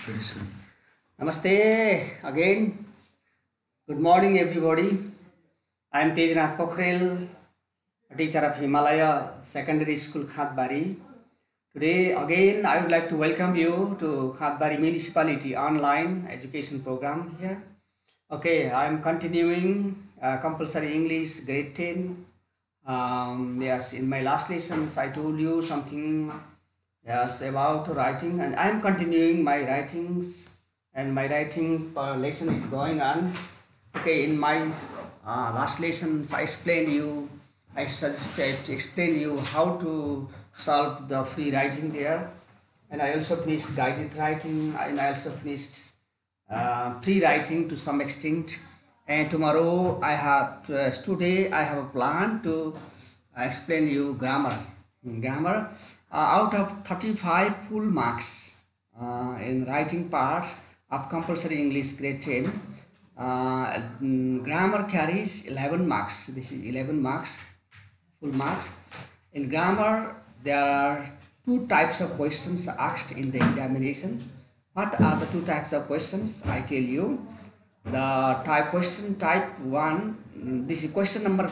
Very soon. Namaste again. Good morning, everybody. I am Tejanath Pokharel, a teacher of Himalaya Secondary School, Khatbari. Today, again, I would like to welcome you to Khatbari Municipality online education program here. Okay, I am continuing compulsory English grade 10. Yes, in my last lessons, I told you something yes about writing, and I am continuing my writings, and my writing lesson is going on. Okay, in my last lessons, I suggested to explain you how to solve the free writing there, and I also finished guided writing, and I also finished pre-writing to some extent. And tomorrow today I have a plan to explain you grammar out of 35 full marks in writing parts of compulsory English grade 10. Grammar carries 11 marks. This is 11 marks, full marks. In grammar, there are two types of questions asked in the examination. What are the two types of questions? I tell you. The type 1, this is question number,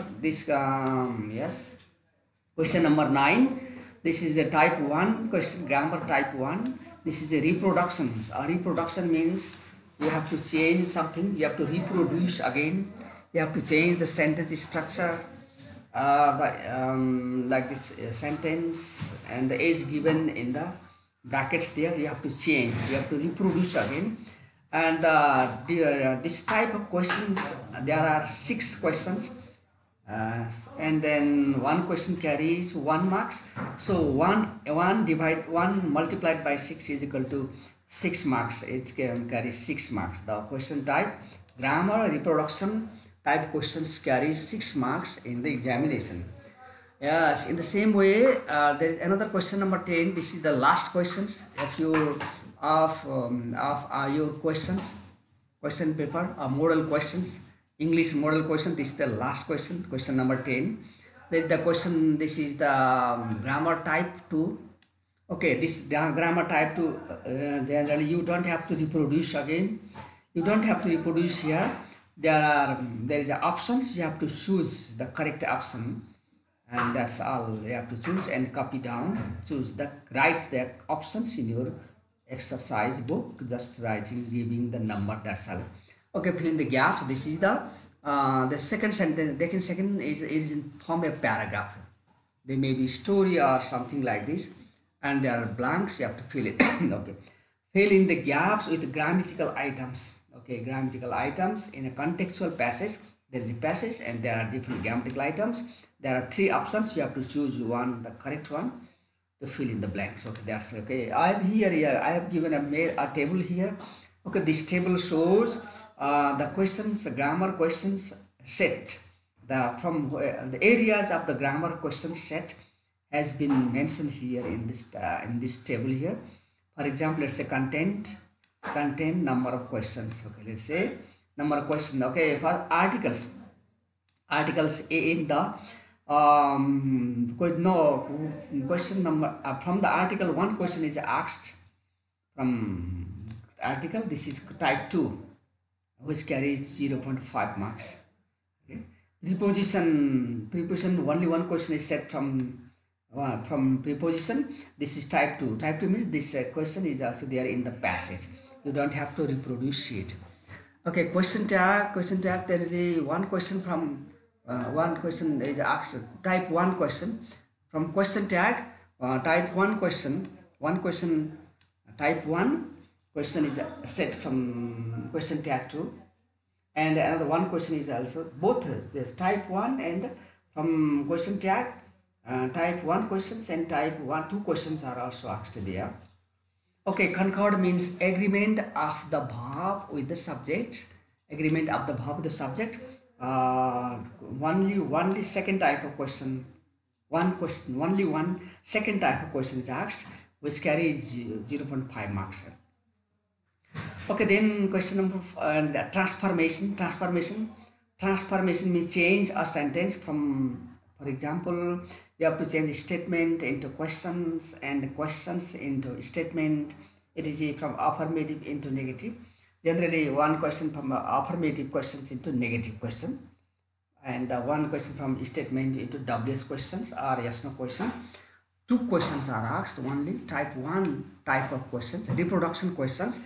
question number 9. This is a type 1 question, grammar type 1. This is a reproduction. A reproduction means you have to change something, you have to reproduce again, you have to change the sentence structure, like this sentence and the age given in the brackets there, you have to change, you have to reproduce again. And this type of questions, there are 6 questions, and then one question carries 1 marks. So 1 multiplied by 6 is equal to 6 marks. It carries 6 marks. The question type grammar reproduction type questions carry 6 marks in the examination. Yes, in the same way, there is another question number 10. This is the last questions of your question paper, model questions, English model question. This is the last question, question number 10. This is the grammar type 2. Okay, this grammar type 2, generally you don't have to reproduce again. You don't have to reproduce here. There is options. You have to choose the correct option, and that's all you have to choose and copy down. Write the options in your exercise book, just writing, giving the number, that's all. Okay, fill in the gaps. This is the second sentence. The second is in form of paragraph. There may be story or something like this, and there are blanks, you have to fill it. Okay, fill in the gaps with grammatical items. Okay, grammatical items in a contextual passage. There is a passage and there are different grammatical items. There are 3 options. You have to choose one, the correct one, to fill in the blanks. Okay, that's okay. I have given a table here. Okay, this table shows the questions, grammar questions set. The areas of the grammar question set has been mentioned here in this table here. For example, let's say content number of questions. Okay, let's say number of questions. Okay, for articles in the question number from the article, one question is asked from article. This is type 2, which carries 0.5 marks. Okay. Preposition, only one question is set from preposition. This is type 2. Type 2 means this question is also there in the passage. You don't have to reproduce it. Okay, question tag. There is one question from one question is asked, type 1 question from question tag. Type 1 question, type 1 question is set from question tag 2, and another one question is also both this type 1 and from question tag. Type 1 questions and type 2 questions are also asked there. Okay, concord means agreement of the verb with the subject. Agreement of the verb with the subject. Only second type of question. Only one second type of question is asked, which carries 0.5 marks. Okay, then question number the transformation. Transformation means change a sentence from, for example, you have to change a statement into questions and questions into statement, It is from affirmative into negative. Generally, one question from affirmative questions into negative question, and one question from statement into WS questions or yes no question. Two questions are asked only. Type 1 type of questions, reproduction questions.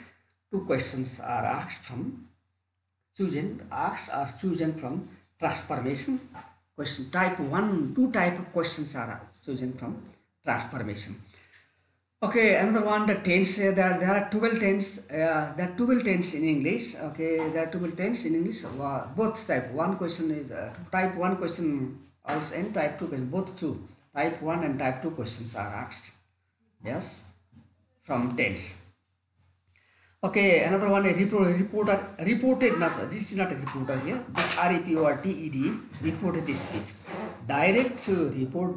Two questions are asked from chosen from transformation question. Type 1, two type of questions are chosen from transformation. Okay, another one, the tense. There are 12 tense. There are 12 tense in English. Okay, there are 12 tense in English. Both type. One question is type 1 question also, and type 2 question. Both two. Type 1 and type 2 questions are asked. Yes, from tense. Okay, another one, a reported, not, this is not a reporter here, this R-E-P-O-R-T-E-D, reported speech. Direct to report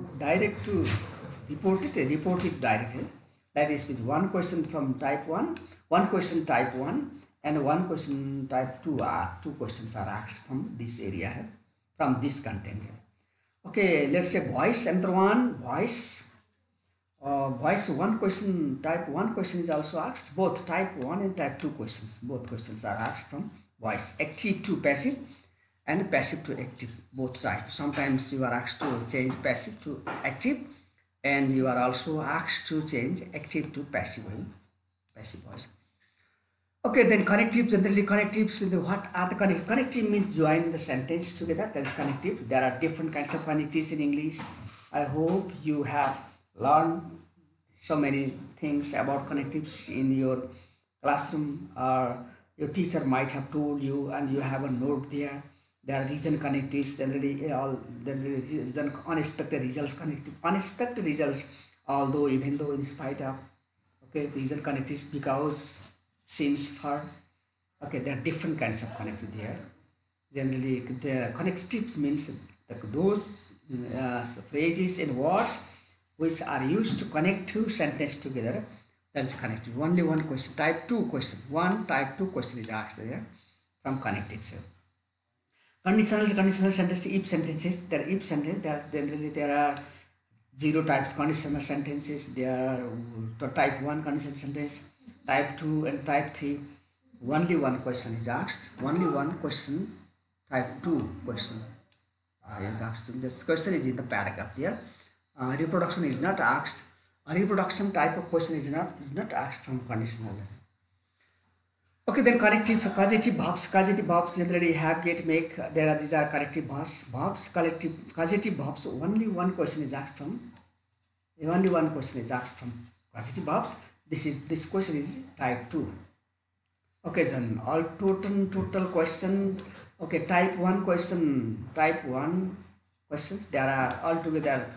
it directly. That is speech. One question from type 1, one question type 1, and one question type 2 are, two questions are asked from this area, from this content. Okay, let's say voice, another one, voice. Voice, one question, type 1 question is also asked. Both type 1 and type 2 questions, both questions are asked from voice. Active to passive and passive to active, both types. Sometimes you are asked to change passive to active, and you are also asked to change active to passive voice. Okay, then connective, generally connectives, what are the connective? Connective means join the sentence together, that is connective. There are different kinds of connectives in English. I hope you have learned so many things about connectives in your classroom, or your teacher might have told you and you have a note there. There are region connectives, generally region unexpected results connective, unexpected results, although even though in spite of, okay, region connectives because since for, okay, there are different kinds of connective there. Generally the connectives means those phrases and words which are used to connect two sentences together, that is connective. Only one question, type 2 question, one type 2 question is asked there from connectives. Conditional sentence, if sentences, there if sentence, generally there are 0 types conditional sentences. There are type 1 conditional sentence, type 2 and type 3. Only one question is asked, only one question, type 2 question is asked. This question is in the paragraph there. Reproduction is not asked. A reproduction type of question is not asked from conditional. Okay, then corrective, causative verbs generally have, get, make. These are corrective verbs. Causative verbs, only one question is asked from. Only one question is asked from causative verbs. This question is type 2. Okay, then all total question. Okay, type 1 question, type 1 questions. There are altogether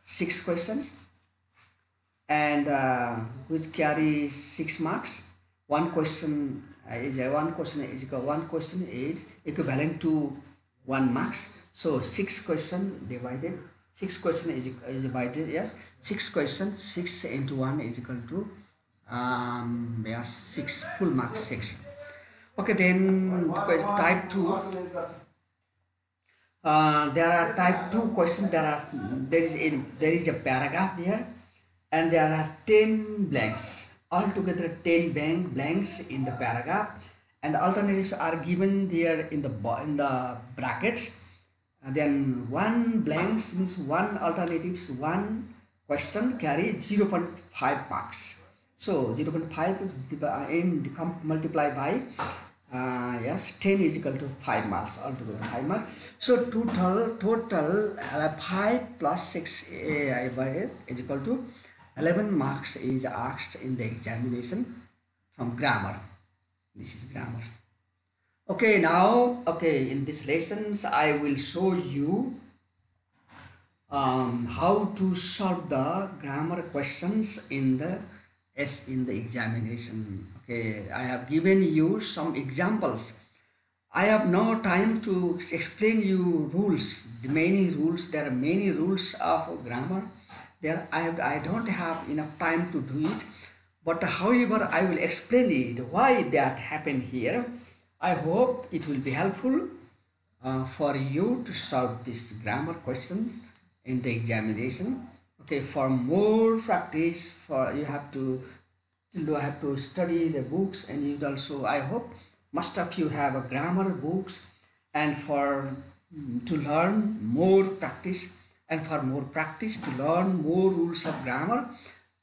6 questions, and which carry 6 marks. One question is equivalent to 1 marks. So 6 question divided. 6 question is divided. Yes, 6 questions. 6 into 1 is equal to 6 full marks. 6. Okay, then type 2. There are type 2 questions. There is a paragraph there, and there are 10 blanks. Altogether 10 blanks in the paragraph, and the alternatives are given there in the brackets. And then 1 blanks means 1 alternatives, 1 question carries 0.5 marks. So 0.5 multiplied by 10 is equal to 5 marks, altogether 5 marks. So total 5 plus 6 is equal to 11 marks is asked in the examination from grammar. This is grammar. Okay, now, okay, in this lessons I will show you how to solve the grammar questions in the examination. Okay, I have given you some examples. I have no time to explain you rules, the many rules. There are many rules of grammar. There I don't have enough time to do it, but however I will explain it why that happened here. I hope it will be helpful for you to solve these grammar questions in the examination. Okay, for more practice, you have to still do have to study the books, and you also, I hope most of you have a grammar books, and for to learn more practice, and for more practice to learn more rules of grammar,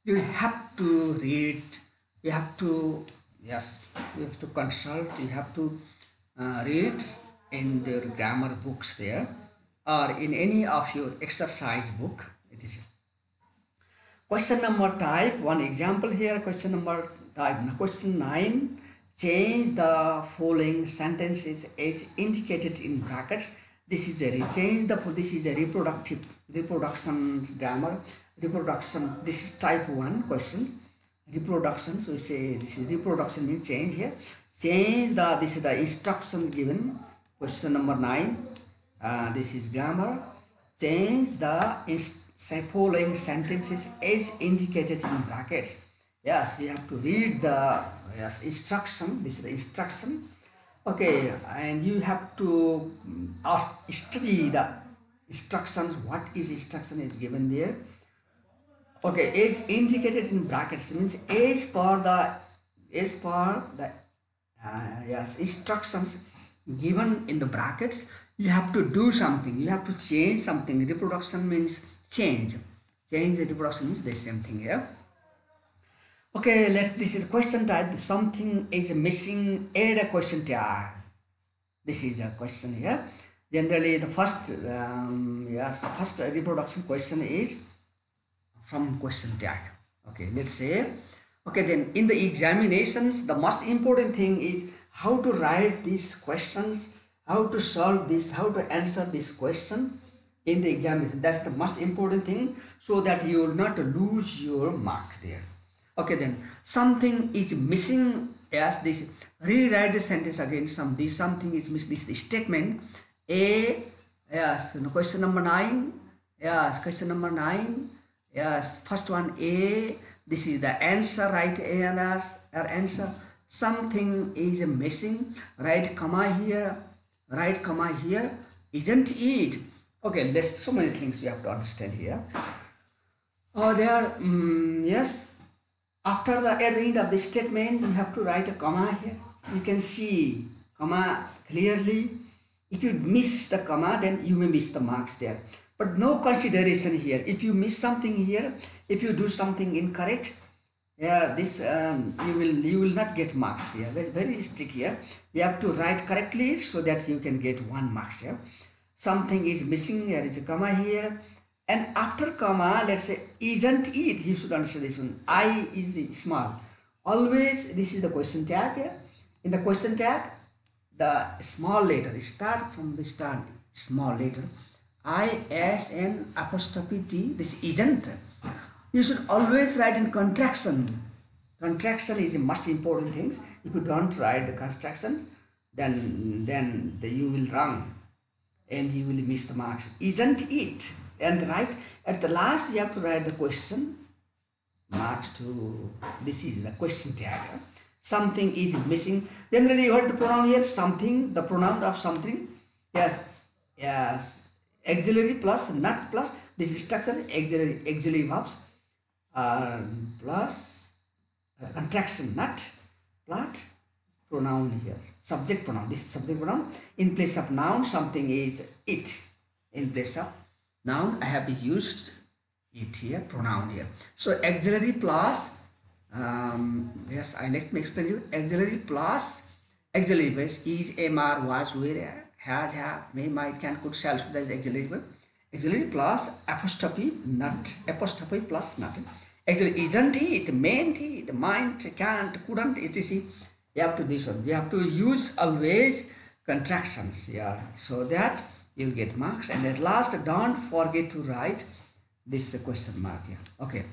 you have to read, you have to, yes, you have to consult, you have to read in the grammar books there, or in any of your exercise book. It is question number type. One example here, question number type. Question 9. Change the following sentences as indicated in brackets. This is a this is a reproduction grammar. Reproduction. This is type 1 question. Reproduction. So we say this is reproduction means change here. Change the, this is the instruction given. Question number 9. This is grammar. Change the following sentences as indicated in brackets. Yes, you have to read the, yes, instruction. This is the instruction. Okay, and you have to study the instructions. What is instruction is given there. Okay, as indicated in brackets means as per the yes, instructions given in the brackets, you have to do something, you have to change something. Reproduction means change. Change, reproduction means the same thing here. Okay, this is question type. Something is missing, add a question tag. This is a question here. Generally the first yes, first reproduction question is from question tag. Okay, let's say, okay, then in the examinations the most important thing is how to write these questions, how to solve this, how to answer this question in the examination. That's the most important thing, so that you will not lose your marks there. Okay, then something is missing. Yes, this, rewrite the sentence again. Something is missing. This statement A. Yes, question number 9. Yes, question number 9. Yes, first one A. This is the answer. Write A and our answer. Something is missing. Write comma here. Write comma here. Isn't it? Okay, there's so many things you have to understand here. There, yes. After the, at the end of the statement, you have to write a comma here. You can see comma clearly. If you miss the comma, then you may miss the marks there. But no consideration here. If you miss something here, if you do something incorrect, yeah, this you will not get marks there. That's very strict here. You have to write correctly so that you can get 1 marks here. Something is missing. There is a comma here. And after comma, let's say, isn't it? You should understand this one. I is small. Always, this is the question tag here. In the question tag, the small letter, start from the start, small letter. I, S, N, apostrophe T, this isn't. You should always write in contraction. Contraction is the most important thing. If you don't write the contractions, then you will wrong and you will miss the marks. Isn't it? And right at the last, you have to write the question marks to, this is the question tag. Something is missing. Generally, you heard the pronoun here, something, the pronoun of something. Yes, yes. Auxiliary plus, not plus. This is structure, auxiliary verbs. Plus contraction, not, plus pronoun here. Subject pronoun. This is subject pronoun. In place of noun, something is it. In place of noun, I have used it here, pronoun here. So auxiliary plus, yes, let me explain you. Auxiliary plus, auxiliary base is, am, are, was, were, has, have, may, might, can, could, shall. So that is auxiliary verb. Auxiliary plus apostrophe, not. Apostrophe plus not. Auxiliary isn't it, mayn't it, might, can't, couldn't, etc. You have to this one. You have to use always contractions, yeah, so that you get marks. And at last, don't forget to write this question mark here. Okay.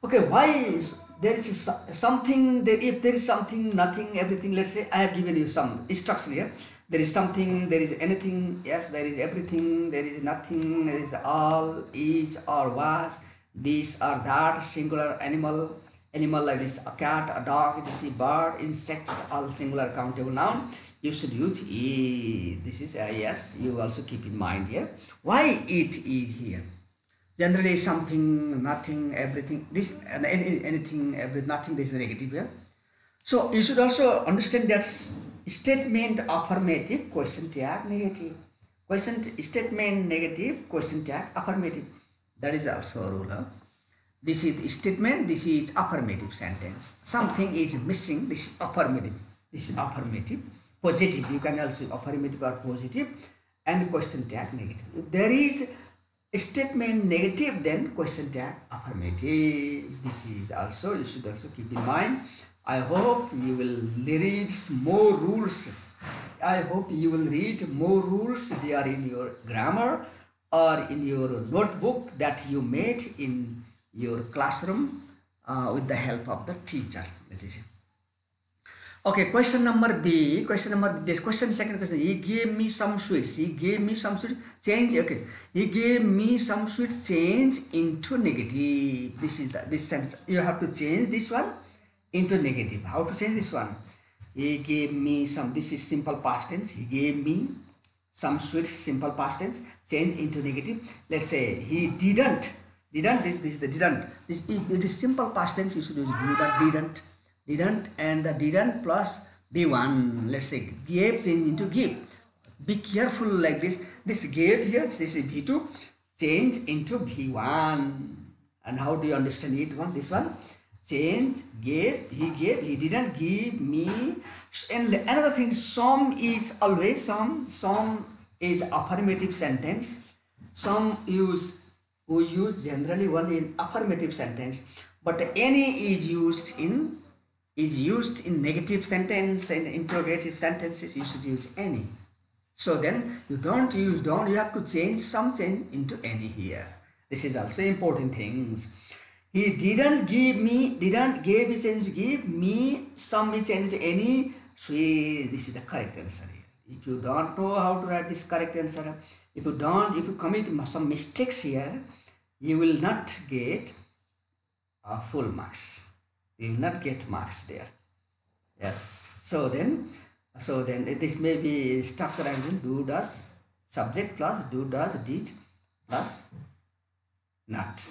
Okay, why is there is something that, if there is something, nothing, everything, let's say I have given you some instruction here. There is something, there is anything, yes, there is everything, there is nothing, there is all, is or was, this or that, singular, animal like this, a cat, a dog, etc., bird, insects, all singular countable noun. You should use it. This is yes, you also keep in mind here. Why it is here? Generally something, nothing, everything, this and anything, nothing, this is negative here. So you should also understand that statement affirmative, question tag negative. Question statement negative, question tag affirmative. That is also a rule. Huh? This is statement, this is affirmative sentence. Something is missing, this is affirmative. This is affirmative. Positive, you can also affirmative or positive, and question tag negative. If there is statement negative, then question tag affirmative. This is also, you should also keep in mind. I hope you will read more rules. I hope you will read more rules. They are in your grammar or in your notebook that you made in your classroom with the help of the teacher. That is it. Okay, question number B. Question number this question, second question. He gave me some sweets. He gave me some sweets. Change. Okay. He gave me some sweets. Change into negative. This is this sentence. You have to change this one into negative. How to change this one? He gave me some. This is simple past tense. He gave me some sweets. Simple past tense. Change into negative. Let's say he didn't. Didn't. This is the didn't. This it is simple past tense. You should use do that. Didn't, and the didn't plus b1. Let's say gave change into give. Be careful like this. This gave here, this is b2, change into b1. And how do you understand it? This one, change, gave, he didn't give me. And another thing, some is always some is affirmative sentence. Some we use generally only in affirmative sentence, but any is used in negative sentence and interrogative sentences. You should use any. So then you don't use don't, you have to change some change into any here. This is also important things. He didn't give me, didn't give is change to give, me some is change to any. So this is the correct answer here. If you don't know how to write this correct answer, if you commit some mistakes here, you will not get full marks. You will not get marks there. Yes. So then this may be structure and do, does, subject plus do, does, did plus not.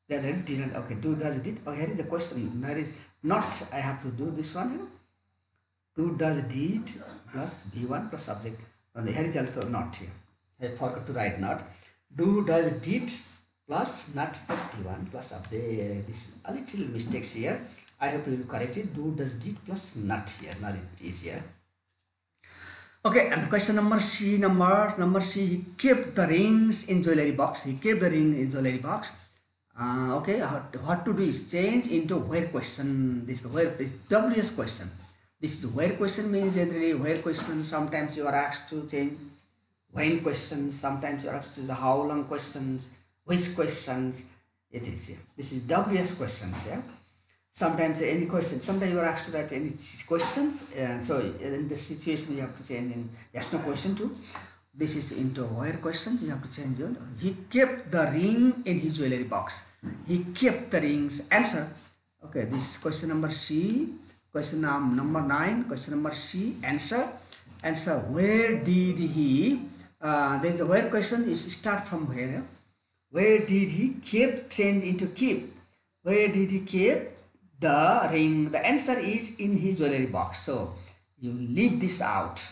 Then didn't. Okay, do, does, did. Oh, here is the question. There is not. I have to do this one here. Do, does, did plus b1 plus subject. And here is also not here. I forgot to write not. Do, does, did plus not plus b1 plus subject. This a little mistakes here. I have to correct it. Do, does, did plus not here. Not it is here. Okay, and question number C. Number C. He kept the rings in jewelry box. He kept the ring in jewelry box. Okay, what to do is change into where question. This is the where is WS question. This is where question means generally where question. Sometimes you are asked to change when questions. Sometimes you are asked to the how long questions, which questions. It is here. This is WS questions. Yeah. Sometimes any question. Sometimes you are asked to write any questions. And so in this situation you have to change in yes no question too. This is into where questions. You have to change it. He kept the ring in his jewelry box. He kept the rings. Answer. Okay, this question number C. Question number 9. Question number C. Answer. Answer. Where did he? There is a where question. Is start from where? Where did he keep? Change into keep. Where did he keep the ring? The answer is in his jewelry box. So you leave this out.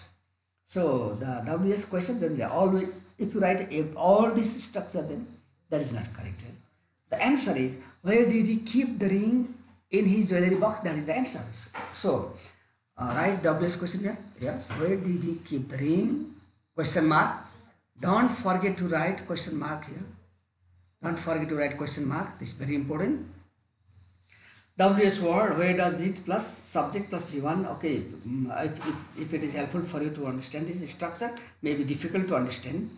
So the WS question, then always if you write all this structure, then that is not correct. The answer is where did he keep the ring in his jewelry box? That is the answer. So write WS question here. Yes, where did he keep the ring? Question mark. Don't forget to write question mark here. Don't forget to write question mark. This is very important. WS word, where does it plus subject plus b1. Okay, if it is helpful for you to understand this structure, may be difficult to understand.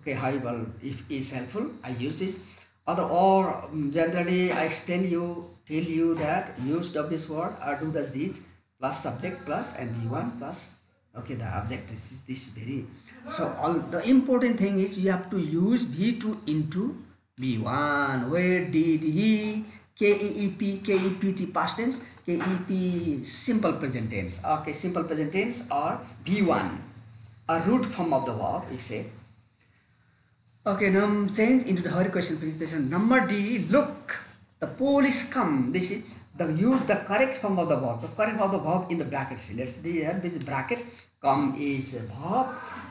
Okay, however, if it is helpful, I use this. Or generally I explain you, tell you that use WS word or do does did plus subject plus and b1 plus. Okay, the object this very. So all the important thing is you have to use b2 into b1. Where did he? KEP, past tense, KEP, simple present tense. Okay, simple present tense or B1, a root form of the verb, we say. Okay, now change into the hurry question, please. This is number D. Look, the police come. This is the use the correct form of the verb. The correct form of the verb in the bracket. See, let's see here. This bracket. Come is a verb.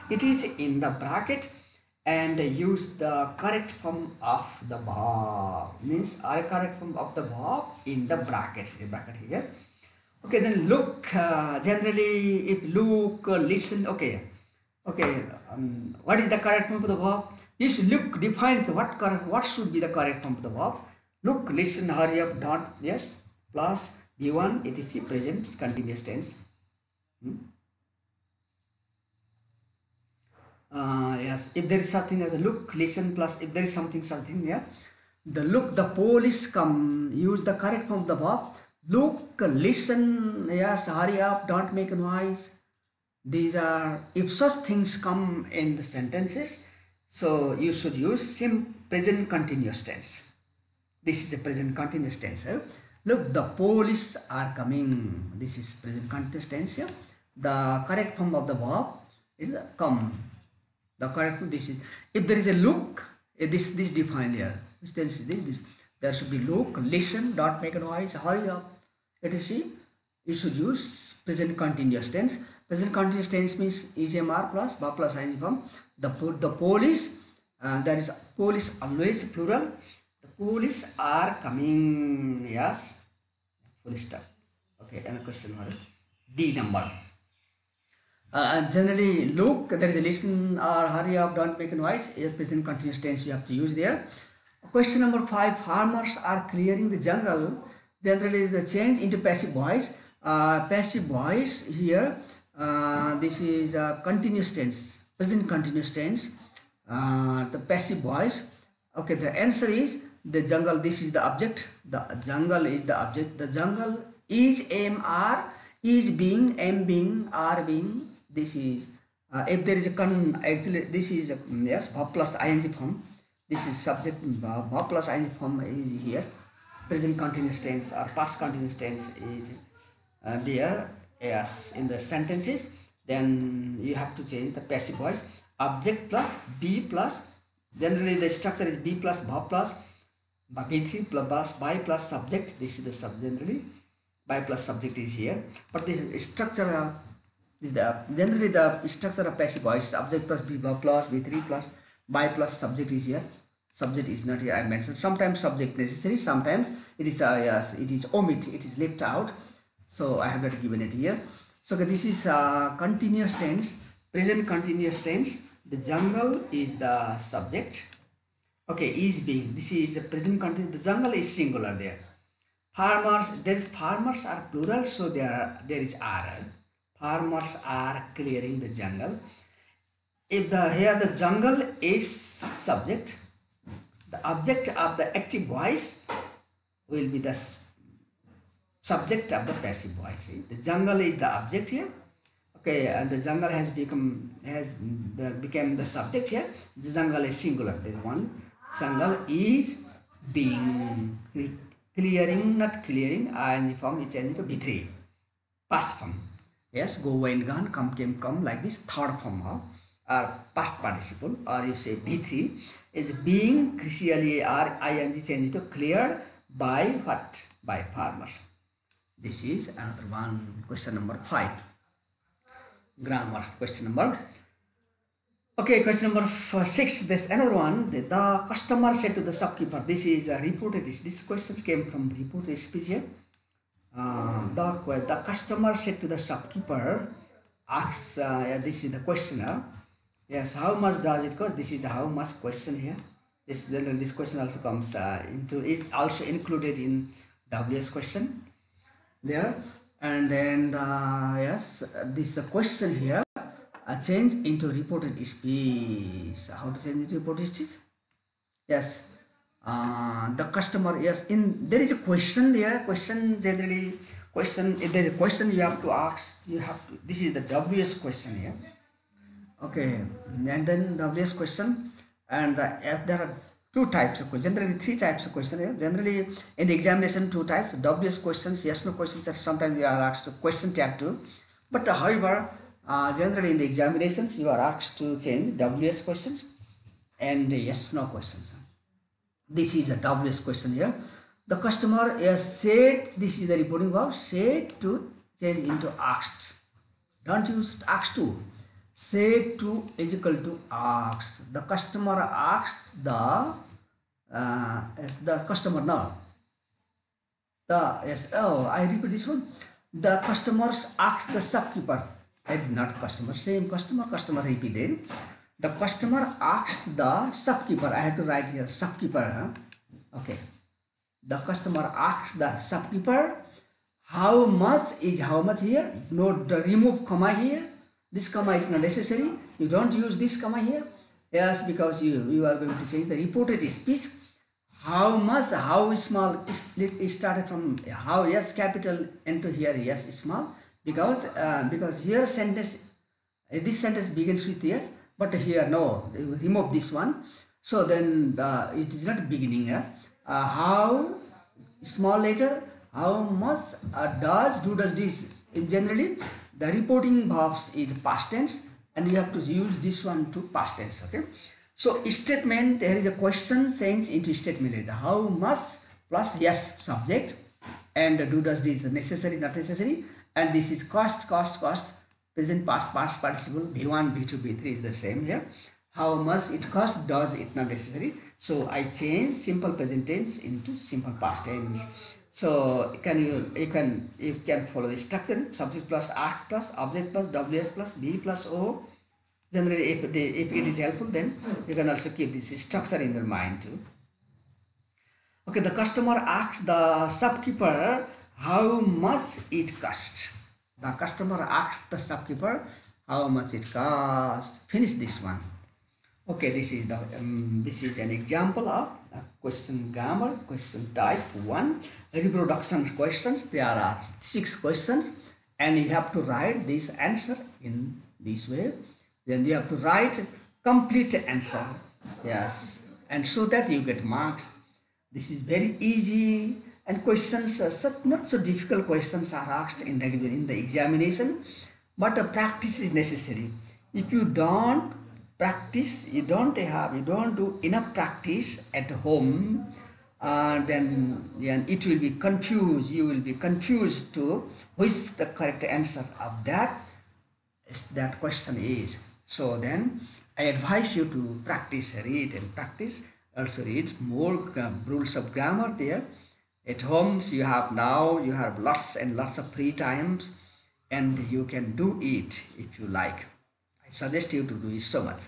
It is in the bracket, and use the correct form of the verb. Means correct form of the verb in the bracket. The bracket here. Okay, then look. Generally, if look, listen. Okay. Okay, what is the correct form of the verb? This look defines what should be the correct form of the verb. Look, listen, hurry up, don't, yes, plus B1, it is the present continuous tense. Yes, if there is something as a look, listen, plus if there is something, yeah. The look, the police come, use the correct form of the verb. Look, listen, yes, hurry up, don't make a noise. These are, if such things come in the sentences, so you should use present continuous tense. This is the present continuous tense. Look, the police are coming. This is present continuous tense here. The correct form of the verb is come. The correct, this is, if there is a look, this defined here. Which tells this, there should be look, listen, don't make a noise, hurry up. Let us see. You should use present continuous tense. Present continuous tense means EMR plus verb plus ing form. The police, that is police always plural. The police are coming. Yes, full stop. Okay, and a question mark. D number. Generally, look, there is a listen or hurry up, don't make a noise. Is present continuous tense you have to use there. Question number 5. Farmers are clearing the jungle. Generally, the change into passive voice. Passive voice here. This is continuous tense, present continuous tense. The passive voice. Okay, the answer is the jungle. This is the object. The jungle is the object. The jungle is MR, is being, M being, R being. This is if there is a actually this is yes, verb plus ing form. This is subject, verb plus ing form is here. Present continuous tense or past continuous tense is there. Yes, in the sentences, then you have to change the passive voice. Object plus B plus, generally the structure is B plus verb plus B3 plus by plus subject. This is the generally by plus subject is here, but this structure is the generally the structure of passive voice. Object plus B verb plus B3 plus by plus subject is here. Subject is not here. I mentioned sometimes subject necessary, sometimes it is yes, it is omit, it is left out. So I have not given it here. So this is continuous tense, present continuous tense. The jungle is the subject. Okay, is being. This is a present continuous. The jungle is singular there. Farmers, farmers are plural, so there is R. Farmers are clearing the jungle. If here the jungle is subject, the object of the active voice will be the subject of the passive voice. The jungle is the object here. Okay, and the jungle has become the subject here. The jungle is singular. There is one. Jungle is being, clearing, not clearing. ing form is changed to B3. Past form. Yes, go, went, gone, come, came, come, like this. Third form of past participle, or you say B3 is being, crucially or ing changed to cleared by what? By farmers. This is another one. Question number 5. Grammar. Question number. Okay, question number 6. There's another one. The customer said to the shopkeeper. This is a reported. This question came from reported speech here. The customer said to the shopkeeper. Asks. This is the questioner. Yes. How much does it cost? This is a how much question here. This question also comes is also included in WS question there. And then yes, this is the question here. Change into reported speech. How to change into reported speech? Yes, the customer. Yes, there is a question there. Question generally question. If there is a question, you have to ask. You have to. This is the WS question here. Okay, and then WS question, and there are 2 types of questions. Generally 3 types of questions here. Generally in the examination 2 types. WS questions, yes no questions, that sometimes we are asked to question tag 2. But however, generally in the examinations you are asked to change WS questions. and yes no questions. This is a WS question here. The customer has said, this is the reporting verb, said to change into asked. Don't use asked to. Said to is equal to asked. The customer asked the customer now. I repeat this one. The customers asked the shopkeeper. It is not customer. Same customer. Customer repeated. The customer asked the shopkeeper. I have to write here shopkeeper. Huh? Okay. The customer asked the shopkeeper, how much is how much here? Note the remove comma here. This comma is not necessary. You don't use this comma here. Yes, because you are going to change the reported speech. How much, how small, it started from how, yes, capital into here, yes, small, because here sentence, this sentence begins with yes, but here no, remove this one. So then it is not beginning. How small letter, how much, does, do, does, this. Generally, the reporting verbs is past tense, and you have to use this one to past tense. Okay. So statement, there is a question changed into statement. How much plus yes subject, and do, does, this necessary, not necessary, and this is cost, present past participle, V1, V2, V3 is the same here. How much it costs, does it not necessary. So I change simple present tense into simple past tense. So you can follow the structure: subject plus act plus object plus WS plus B plus O. Generally, if it is helpful, then you can also keep this structure in your mind too. Okay, the customer asks the shopkeeper how much it costs. The customer asks the shopkeeper how much it costs. Finish this one. Okay, this is an example of a question grammar, question type 1. Reproduction questions. There are 6 questions, and you have to write this answer in this way. Then you have to write complete answer. Yes, and so that you get marks. This is very easy, and questions not so difficult questions are asked in the examination, but a practice is necessary. If you don't practice, you don't do enough practice at home, then it will be confused. You will be confused to which the correct answer of that question is. So then I advise you to practice, read and practice. Also read more rules of grammar there. At homes you have lots and lots of free times, and you can do it if you like. I suggest you to do it so much.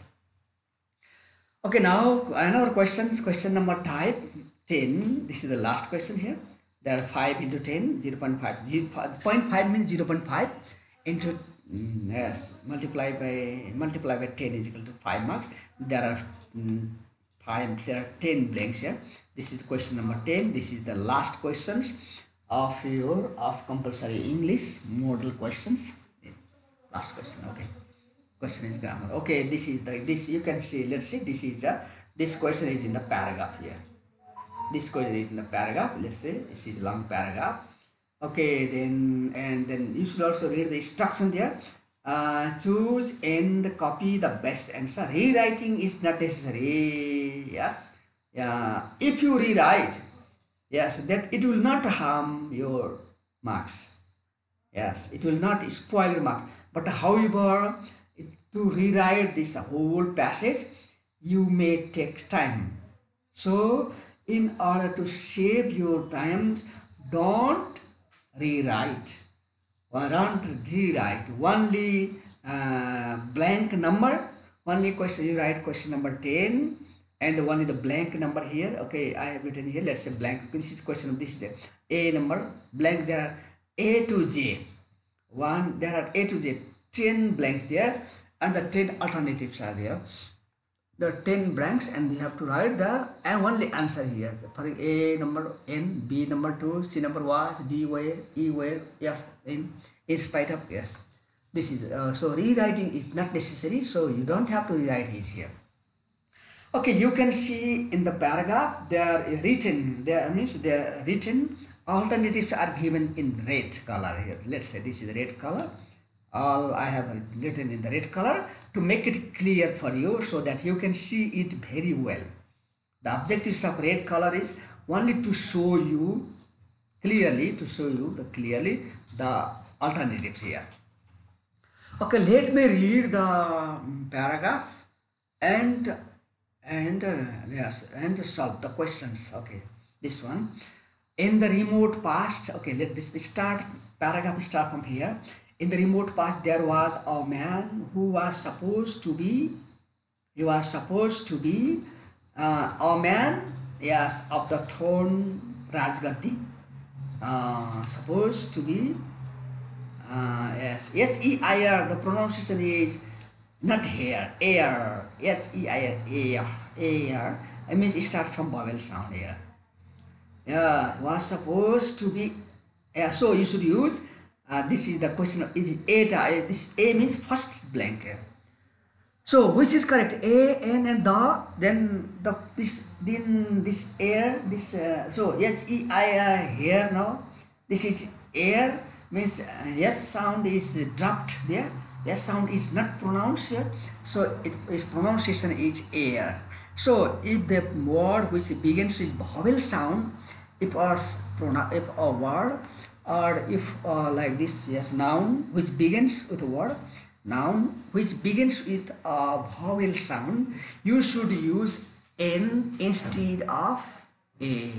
Okay, now another question number type 10. This is the last question here. There are 5 into 10, 0.5. 0.5 means 0.5 into yes, multiply by 10 is equal to 5 marks. There are 10 blanks here. This is question number 10. This is the last questions of compulsory English model questions. Last question. Okay, question is grammar. Okay, this you can see. Let's see. This question is in the paragraph here. This question is in the paragraph. Let's say this is a long paragraph. Okay, then you should also read the instruction there. Choose and copy the best answer. Rewriting is not necessary. Yes, if you rewrite, yes, that it will not harm your marks. Yes, it will not spoil your marks. But however, to rewrite this whole passage, you may take time. So in order to save your times, don't rewrite. Don't rewrite. Only blank number. Only question you write question number 10, and only the blank number here. Okay, I have written here. Let's say blank. This is question. This is the A number blank. There are A to J. There are A to J. 10 blanks there, and the 10 alternatives are there. There are 10 blanks, and you have to write there and only answer here. For A number N, B number 2, C number was, D where, E where, F in spite of yes. This is so rewriting is not necessary, so you don't have to rewrite it here. Okay, you can see in the paragraph they are written. Alternatives are given in red color here. Let's say this is red color. All I have written in the red color to make it clear for you so that you can see it very well. The objectives of red color is only to show you clearly, the alternatives here. Okay, let me read the paragraph and and solve the questions. Okay, this one. In the remote past, okay, let this start paragraph start from here. In the remote past, there was a man who was supposed to be. He was supposed to be a man, yes, of the throne Rajgati. Supposed to be yes, H-E-I-R, the pronunciation is not here, air, H-E-I-R, air, I mean it starts from vowel sound here. Yeah, was supposed to be, yeah, so you should use, this is the question of, is A, this A means first blank. So which is correct? A, N and the, then this air, this, so H-E-I-R here now, this is air, means S sound is dropped there, S sound is not pronounced here, so its pronunciation is air. So if the word which begins with vowel sound, if a word, or if like this, yes, noun which begins with a word, noun which begins with a vowel sound, you should use N instead of A.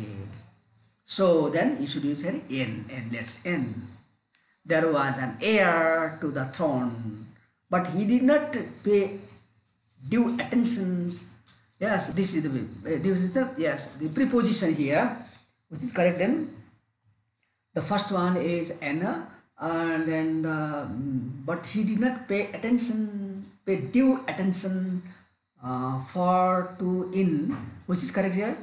So then you should use N, and let's N. There was an heir to the throne, but he did not pay due attention. Yes, this is the preposition here, which is correct. Then the first one is Anna, and then but he did not pay due attention for to in, which is correct here.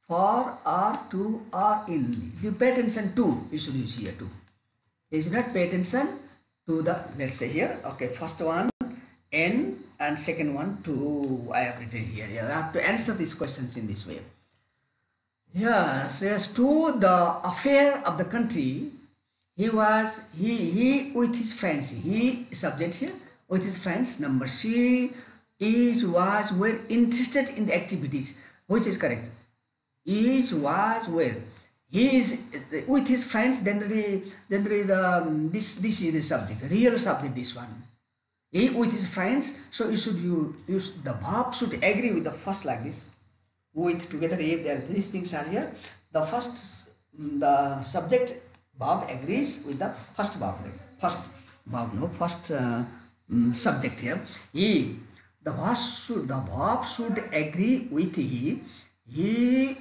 For or to or in. You pay attention to. You should use here too. You should not pay attention to the, let's say here, okay, first one N and second one to, I have written here. You have to answer these questions in this way. Yes, to the affair of the country, he with his friends, he subject here, with his friends, number C were interested in the activities, which is correct. He is with his friends, then this is the subject, real subject, this one. He with his friends, so you should use the verb should agree with the first like this. With together, if there these things are here, the subject verb agrees with the first verb. Subject here. The verb should agree with he. He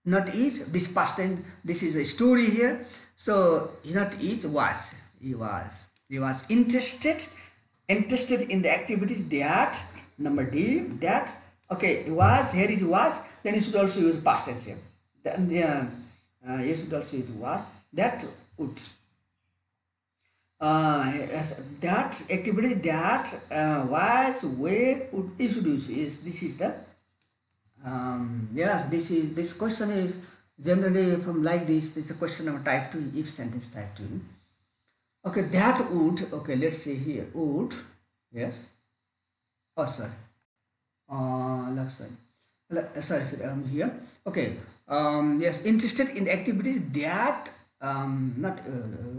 not is, this past tense, this is a story here. So not is, was. He was interested in the activities that, number D, that, okay, was, here is was, then you should also use past tense here. Then you should also use was, that would. That activity that was, where would, you should use is, this is the yes, this question is generally from like this. This is a question of type 2, if sentence type 2. Okay, that would, okay, let's say here, would, yes, oh sorry, sorry, here, okay, yes, interested in the activities that, not,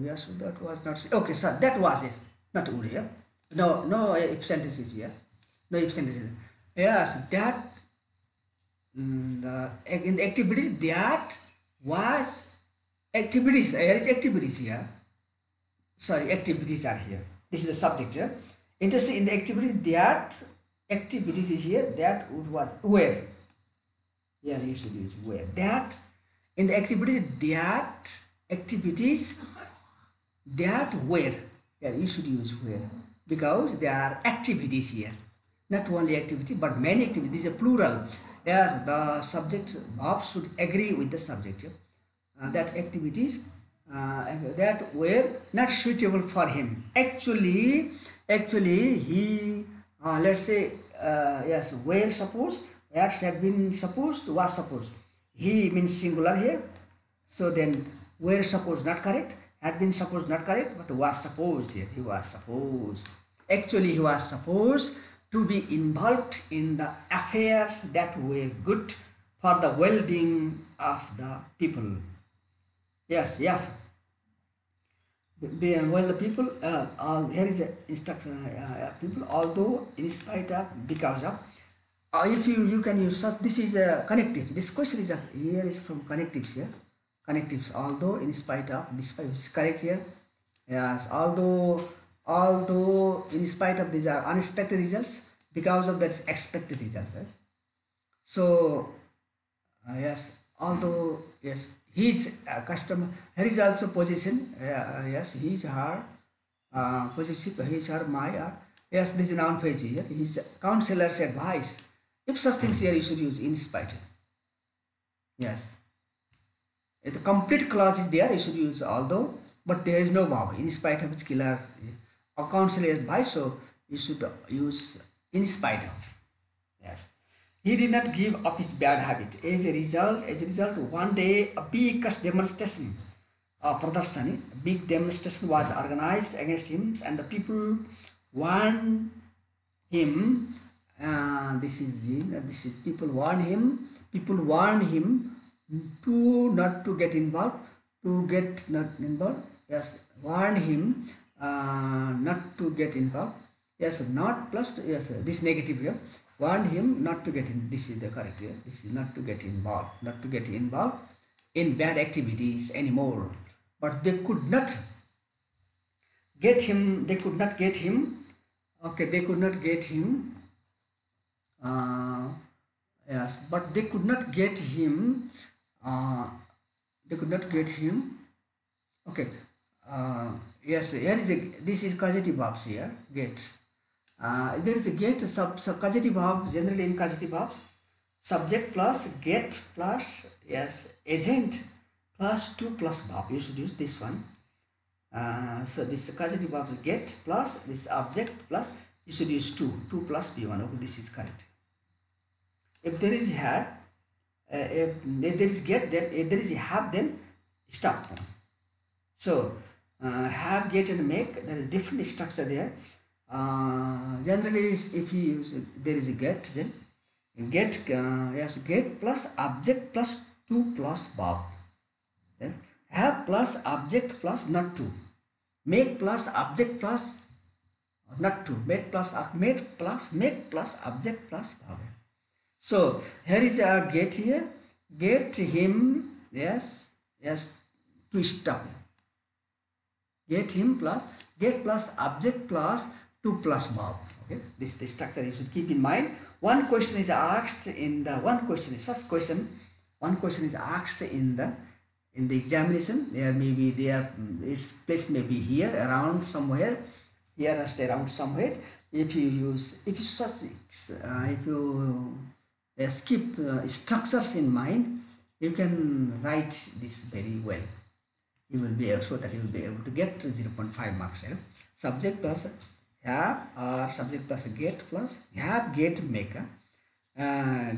yes, that was not, okay, so that was it, not would here, no if sentence is here, no if sentence is here. Yes, that, in the activities that was, activities, here is activities here, sorry, activities are here, this is the subject here. Interested in the activity that, activities is here, that would was, where, yeah, you should use where, that, in the activity that, activities that where, yeah, you should use where, because there are activities here, not only activity but many activities. This is a plural. Yes, the subject verb should agree with the subject. That activities that were not suitable for him. Actually he, let's say, yes, were supposed, that had been supposed, was supposed. He means singular here. So then were supposed not correct. Had been supposed, not correct, but was supposed here. He was supposed. Actually, he was supposed to be involved in the affairs that were good for the well-being of the people. Yes, yeah. Well, the people, here is a instruction, people, although in spite of, because of, if you can use such, this is a connective. This question is here is from connectives here. Connectives, although in spite of, despite, is correct here. Yes, although in spite of, these are unexpected results, because of that expected results, right? So yes, although, yes, his customer, here is also position, yes, his, her, possessive, his, her, my, yes, this is noun phrase here. His counselor's advice. If such things here, you should use in spite of. Yes, if the complete clause is there, you should use although, but there is no verb. In spite of its killer or counselor's advice, so you should use in spite of. Yes. He did not give up his bad habit. As a result, one day a big demonstration, big demonstration was organized against him, and the people warned him. This is people warned him. People warned him to not to get involved. To get not involved. Yes, warned him not to get involved. Yes, not plus. Yes, this negative here. Warned him not to get in. This is the correct here. This is not to get involved. Not to get involved in bad activities anymore. But they could not get him. They could not get him. Okay, they could not get him. Yes, but they could not get him. They could not get him. Okay. Yes, here is a, this is causative verbs here. Get. There is a get, causative verbs, generally in causative verbs, subject plus get plus, yes, agent plus to plus verb. You should use this one. So this causative verbs get plus this object plus, you should use 2 plus b1. Okay, this is correct. If there is have, if there is get, then if there is have, then stop. So have, get and make, there is different structure there. Generally, if you use, there is a get, then get, yes, get plus object plus 2 plus verb. Yes. Have plus object plus not 2. Make plus object plus not 2. Make plus object plus verb. So here is a get here. Get him, yes, to stop. Get him plus get plus object plus 2 plus verb. Okay, this structure you should keep in mind. One question is asked in the one question is asked in the examination. There may be its place may be here around somewhere, here or around somewhere. If you keep structures in mind, you can write this very well. You will be able, so that you will be able to get 0.5 marks here. Subject plus have, or subject plus get plus have, get, make.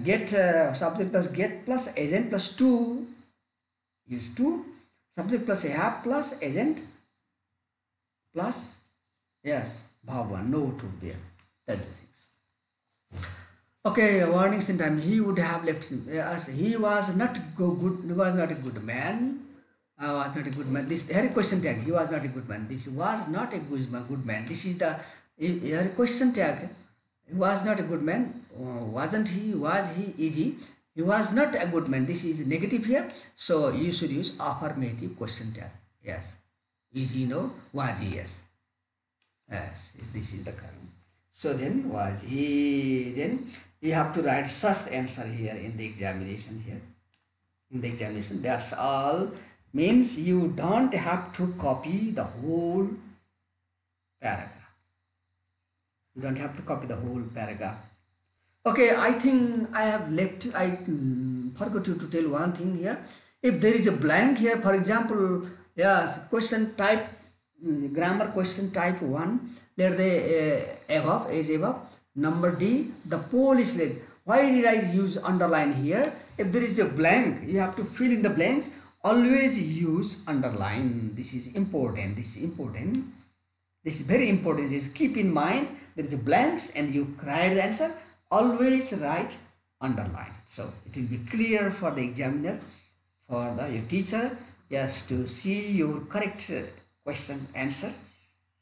Get subject plus get plus agent plus 2 is 2. Subject plus have plus agent plus, yes, verb 1, no 2 there. That is the things. Okay, warnings in time. He would have left him. Yes, he was not good. He was not a good man. Was not a good man. This here question tag. He was not a good man. This was not a good man. This is the here question tag. He was not a good man. Wasn't he? Was he? Is he? He was not a good man. This is negative here. So you should use affirmative question tag. Yes. Is he? No. Was he? Yes. Yes. This is the correct. So then was he? Then you have to write such answer here in the examination here. In the examination, that's all. Means you don't have to copy the whole paragraph. You don't have to copy the whole paragraph. Okay, I think I have left. I forgot to tell one thing here. If there is a blank here, for example, yes, question type, grammar question type 1, there the above is above. Number D, the pole is late. Why did I use underline here? If there is a blank, you have to fill in the blanks. always use underline. This is important. This is important. This is very important. Just keep in mind there is a blanks and you write the answer. Always write underline. So it will be clear for the examiner, for your teacher, yes, to see your correct question answer,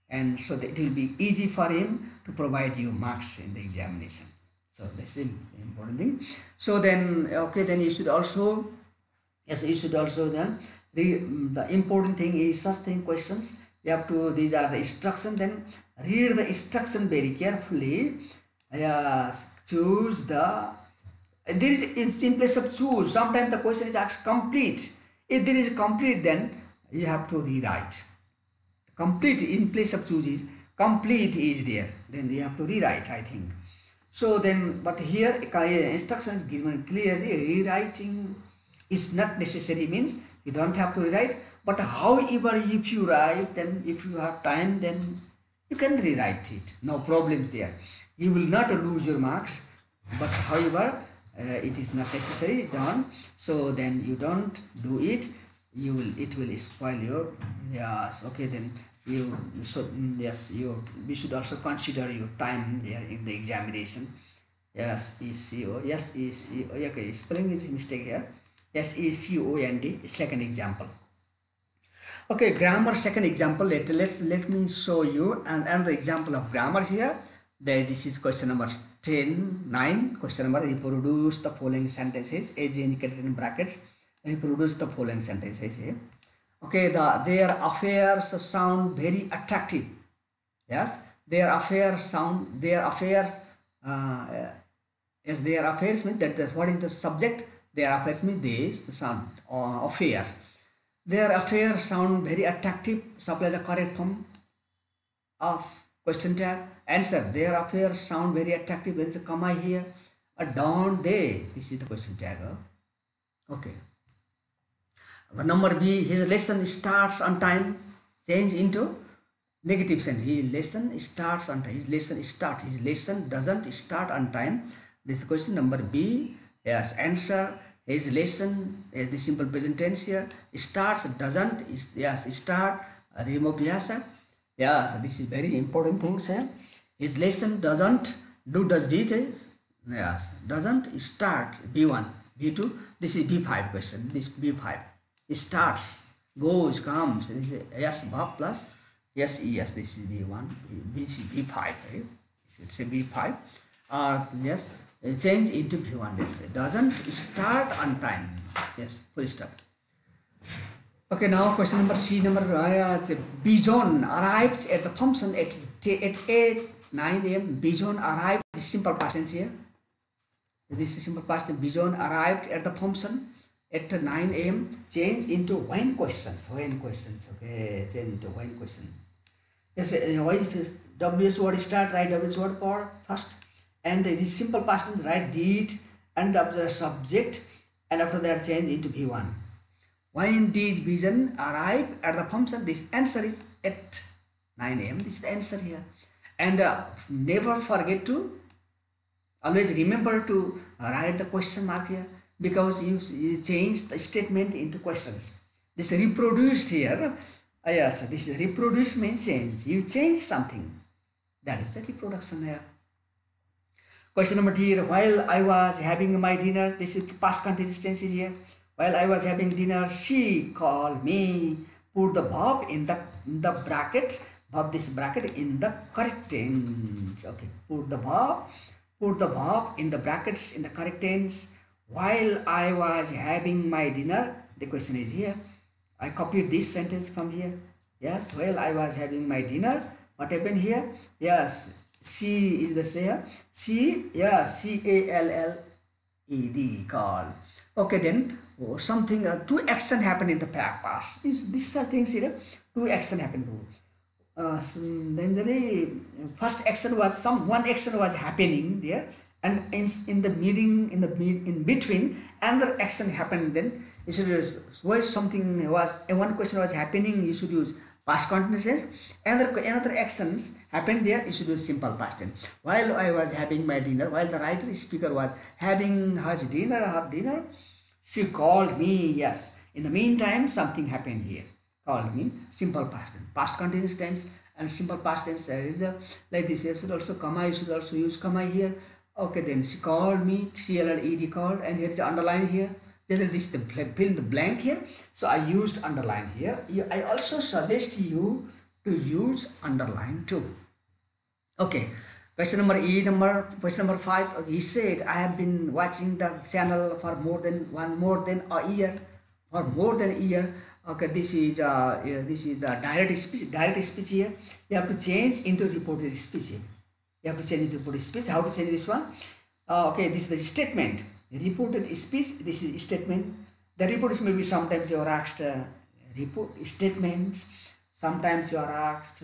and so that it will be easy for him to provide you marks in the examination. So this is important thing. So then, okay, then you should also, yes, you should also then the important thing is such thing questions. You have to, these are the instruction. Then read the instruction very carefully. Yes, choose the. There is in place of choose. Sometimes the question is asked complete. If there is complete, then you have to rewrite. Complete in place of choose is complete is there. Then you have to rewrite, I think. So then, but here instructions given clearly. Rewriting is not necessary, means you don't have to rewrite. But however, if you write, then if you have time, then you can rewrite it. No problems there. You will not lose your marks. But however, it is not necessary done. So then you don't do it. You will. It will spoil your. Yes. Okay. Then you. So yes. We should also consider your time there in the examination. Yes. ECO. Yes. ECO. Okay. Spelling is a mistake here. Yes. ECOND. Second example. Okay, grammar second example. Let me show you another example of grammar here. This is question number 9. Question number: reproduce the following sentences as indicated in brackets. Reproduce the following sentences here. Okay, their affairs sound very attractive. Yes, their affairs sound. Their affairs. Yes, their affairs means that. What is the subject? Their affairs means the sound affairs. Their affairs sound very attractive. Supply the correct form of question tag. Answer: their affairs sound very attractive. There is a comma here. Don't they? This is the question tag. Okay. Number B, his lesson starts on time. Change into negative sentence. His lesson starts on time. His lesson starts. His lesson doesn't start on time. This is question number B. Yes. Answer: his lesson is the simple present tense here. Starts, doesn't. Yes. Start. Remove yes. Yes. This is very important things here. His lesson doesn't do does details. Yes. Doesn't start. B1. B2. This is B5 question. This B5. It starts, goes, comes. This is yes, verb plus yes, yes. This is B1. This is B5. Right? It's a B5. Yes. Change into B1. Yes. Doesn't start on time. Yes. Full stop. Okay. Now question number C. Bijon arrived at the function at 9 a.m. Bijon arrived. This is simple past tense here. This is simple past tense. Bijon arrived at the function at 9 a.m. Change into when questions. When questions. Okay. Change into when question. Yes. WS word start. Write WS word for first. And this simple past tense, write did and after the subject, and after that change into V1. When did Bijan arrive at the function? This answer is at 9 a.m. This is the answer here. And never forget to always remember to write the question mark here, because you change the statement into questions. This reproduced here. Yes, this is reproduce means change. You change something. That is the reproduction here. Question number 3. While I was having my dinner. This is past continuous tenses here. While I was having dinner, she called me. Put the verb in the bracket. Verb this bracket in the correct tense. Okay. Put the verb in the brackets in the correct tense. While I was having my dinner. The question is here. I copied this sentence from here. Yes. While I was having my dinner. What happened here? Yes. She is the same. She, yeah, C-A-L-L-E-D, call. Okay, then something, two action happened in the past. These are things here. Two action happened. Then the first action was one action was happening there, and in the meeting in between another action happened. Then you should use where something was one question was happening. You should use past continuous tense. Another actions happened there. You should use simple past tense. While I was having my dinner, while the writer speaker was having her dinner, she called me. Yes, In the meantime, something happened here. Called me simple past tense. Past continuous tense and simple past tense. There is a like this. You should also comma. You should also use comma here. Okay, then she called me. CLLED called, and here is the underline here. Then this is the fill in the blank here. So I used underline here. I also suggest you to use underline too. Okay. Question number 5. He said, I have been watching the channel for more than a year. For more than a year. Okay, this is the direct speech. Direct speech here. You have to change into reported speech here. You have to change into reported speech. How to change this one? Okay, this is the statement. Reported speech. This is statement. The reports may be sometimes you are asked report statements. Sometimes you are asked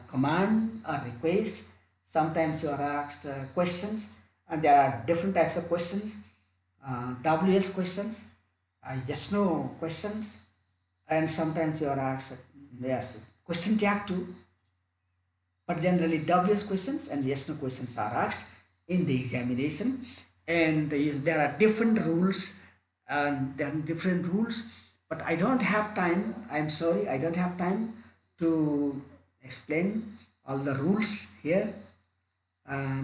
command or request. Sometimes you are asked questions, and there are different types of questions. WS questions, yes no questions, and sometimes you are asked yes question tag too. But generally WS questions and yes no questions are asked in the examination, and there are different rules, but I don't have time. I'm sorry, I don't have time to explain all the rules here.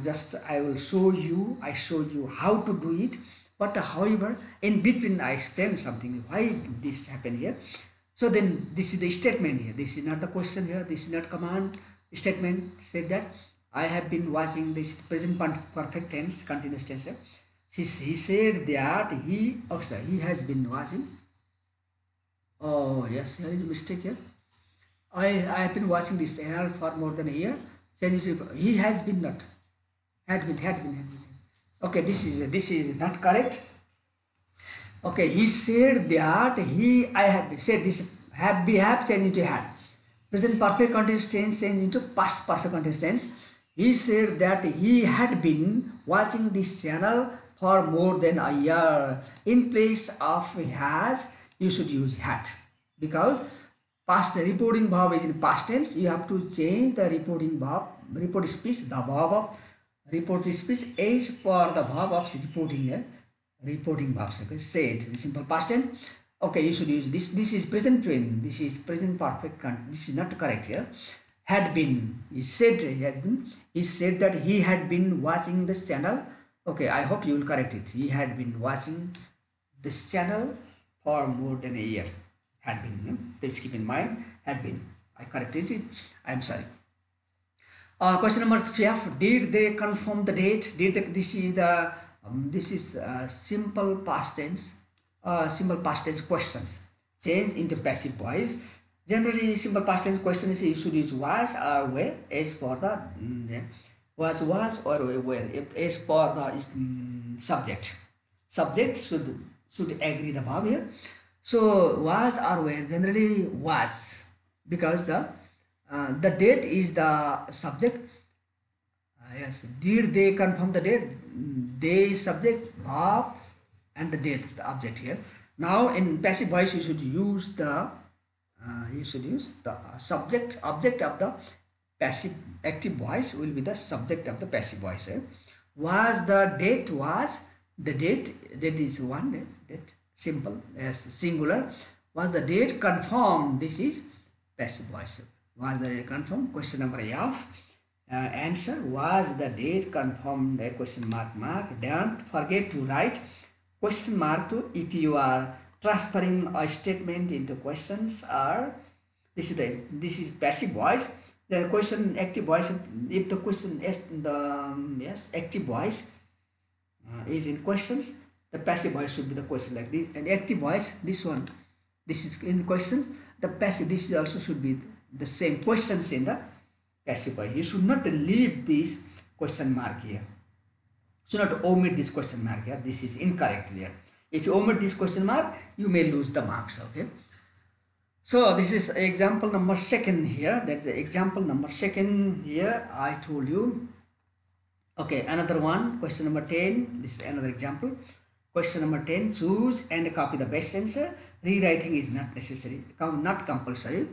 Just I will show you. I show you how to do it. But however, in between I explain something why this happened here. So then this is the statement here. This is not the question here. This is not command. Statement said that I have been watching this present perfect tense, continuous tense. He said that he has been watching. Oh yes, there is a mistake here. I have been watching this channel for more than a year. He has been not. Had been. Okay, this is not correct. Okay, he said that I have said this have changed into had. Present perfect continuous tense changed into past perfect continuous tense. He said that he had been watching this channel for more than a year. In place of has, you should use had, because past reporting verb is in past tense. You have to change the reporting verb, report speech, the verb of report speech is for the verb of reporting verbs. Okay, said the simple past tense. Okay, you should use this. This is present twin. This is present perfect. This is not correct here. Had been. He said he has been. He said that he had been watching this channel. Okay, I hope you will correct it. He had been watching this channel for more than a year. Had been. Please keep in mind. Had been. I corrected it. I am sorry. Question number 5. Did they confirm the date? This is simple past tense. Simple past tense questions change into passive voice. Generally, simple past tense questions you should use was or were as for the was or were as for the subject. Subject should agree the verb here. So was or were generally was, because the date is the subject. Yes, did they confirm the date? They subject, verb, and the date, the object here. Now in passive voice you should use the subject. Object of the passive. Active voice will be the subject of the passive voice. Was the date? Was the date? That is one date. Simple as singular. Was the date confirmed? This is passive voice. Was the date confirmed? Question number F. Answer: was the date confirmed? A question mark. Don't forget to write question mark too if you are transferring a statement into questions. Or this is passive voice. The question active voice. If the question is active voice is in questions, the passive voice should be the question like this. And active voice, this is in questions. The passive, this is also should be the same questions in the passive voice. You should not leave this question mark here. You should not omit this question mark here. This is incorrect there. If you omit this question mark, you may lose the marks. Okay. So this is example number 2 here. That's the example number 2 here. I told you. Okay, another one. Question number 10. This is another example. Question number 10. Choose and copy the best answer. Rewriting is not necessary. Not compulsory.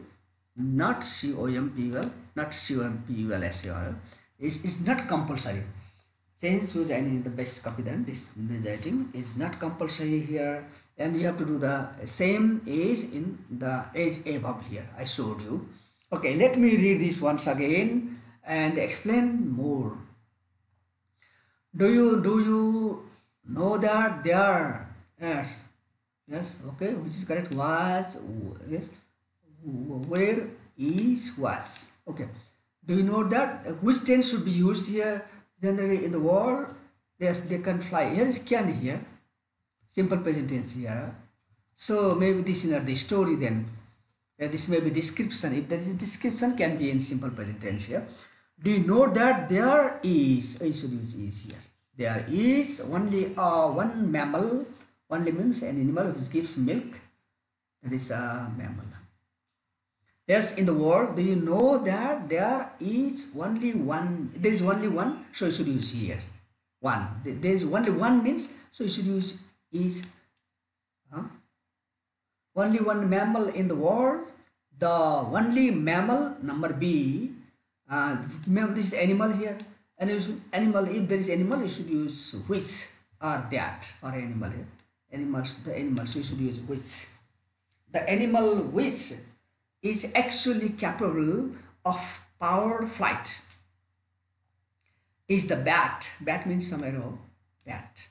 Not COMPUL. Not COMPULSAR. It's not compulsory. Change, choose, and the best copy. Then this rewriting is not compulsory here. and you have to do the same as in the as above here I showed you. Okay, let me read this once again and explain more. Do you know that there? Yes, okay, which is correct. Was, yes, where, is, was. Okay, do you know that which tense should be used here generally in the word? Yes, they can fly. Here is can here, simple present tense here. So maybe this is not the story then. This may be description. If there is a description, can be in simple present tense here. Do you know that there is? I should use is here. There is only one mammal. Only means an animal which gives milk. That is a mammal. Yes, in the world, do you know that there is only one? There is only one, so you should use here. One. There is only one means, so you should use is. Huh? Only one mammal in the world. The only mammal, number B. Remember this is animal here. And you should, animal, if there is animal, you should use which or that or animal here. Animals, the animals, you should use which. The animal which is actually capable of powered flight is the bat. Bat means some arrow. Bat.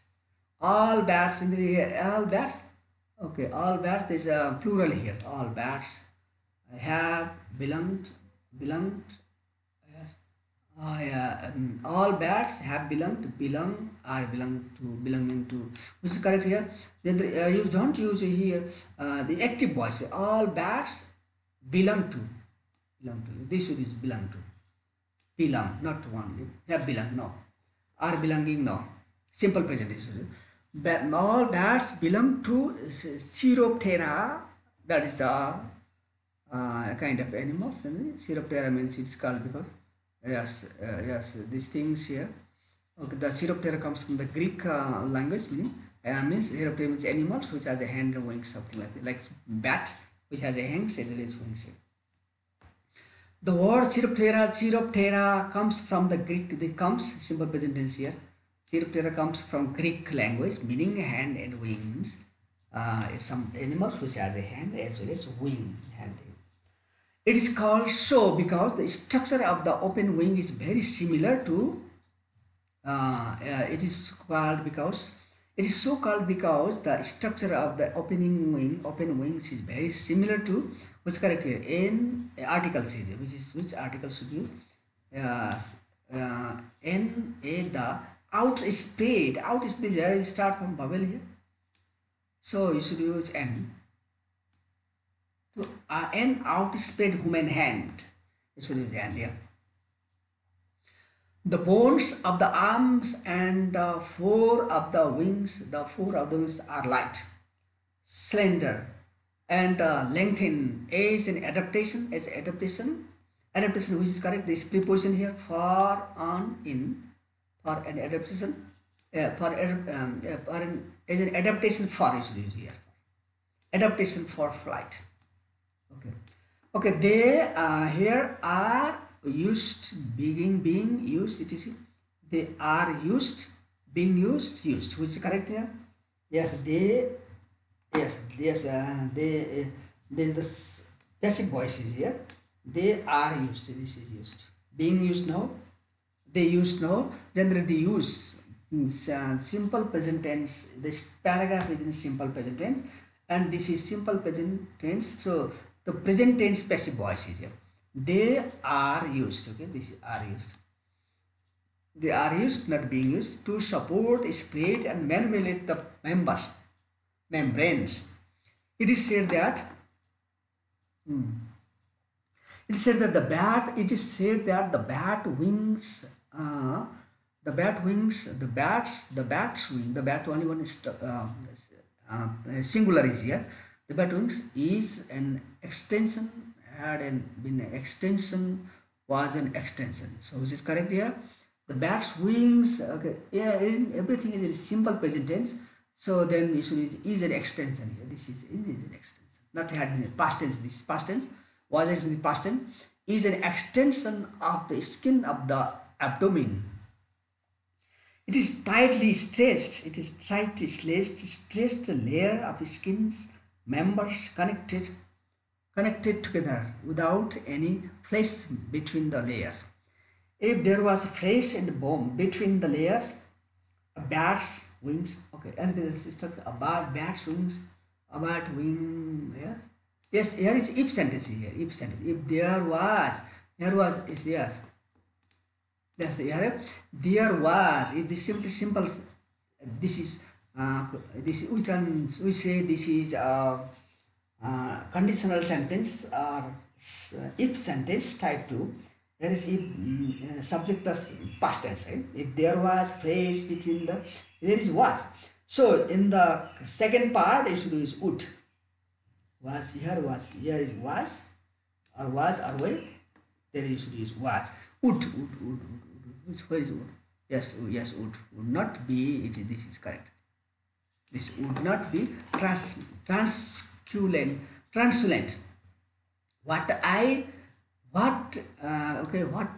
All bats in the all bats. Okay, all bats. There's a plural here. All bats have belonged. Yes. All bats have belonging to. Which is correct here. Then you don't use here the active voice. All bats belong to. This should is belong to. Belong, not only. Have belong, no. Are belonging, no. Simple present is. All bats belong to Chiroptera. That is a kind of animals. Chiroptera means it's called because yes, these things here. Okay, the Chiroptera comes from the Greek language meaning means Chiroptera means animals which has a hand and wings, something like that. Like bat which has a hands as well as wings here. The word Chiroptera comes from the Greek. It comes simple present tense here. Chiroptera comes from Greek language meaning hand and wings. Some animals which has a hand as well as wing. Hand. It is called so because the structure of the open wing is very similar to. It is so called because the structure of the open wings is very similar to. What's correct here? In article says which article should use? The outspread. Out is the start from vowel here. So you should use n. So an outspread human hand. You should use n here. The bones of the arms and four of the wings are light, slender, and lengthened as an adaptation. Adaptation which is correct. This preposition here for on in for an adaptation as an adaptation for is used here. Adaptation for flight. Okay. They here are used, being used, etc. They are used, being used. Which is correct here? Yes, they. Yes. They. There's the passive voices here. They are used. This is used. Being used now. They used now. Generally they use simple present tense. This paragraph is in simple present tense, and this is simple present tense. So the present tense passive voice is here. They are used. Okay, this is are used. They are used, not being used, to support, spread, and manipulate the membranes. It is said that. It is said that the bat. It is said that the bat wings. The bat's wing. The bat only one is singular is here. The bat wings is an extension. Was an extension. So which is correct here. The bat's wings. Okay. Yeah. Everything is in simple present tense. So then you should is an extension here. This is an extension. Not had been past tense. This is past tense. Was it in the past tense? Is an extension of the skin of the abdomen. It is tightly stretched. It is tightly stretched layer of skin's members connected together without any flesh between the layers. If there was flesh in the bone between the layers, a bat's wings. Okay, and this is a bat's wings. A bat wing. Yes. Yes. Here is if sentence here. If sentence. If there was is yes. Yes. Here there was. If this simple. This is this we say this is conditional sentence or if sentence type 2. There is if subject plus past tense, right? If there was phrase between the there is was. So in the second part you should use would. Was here is was or will. There you should use was. Would. Which where is would? Yes, would not be. This is correct. This would not be transulent. What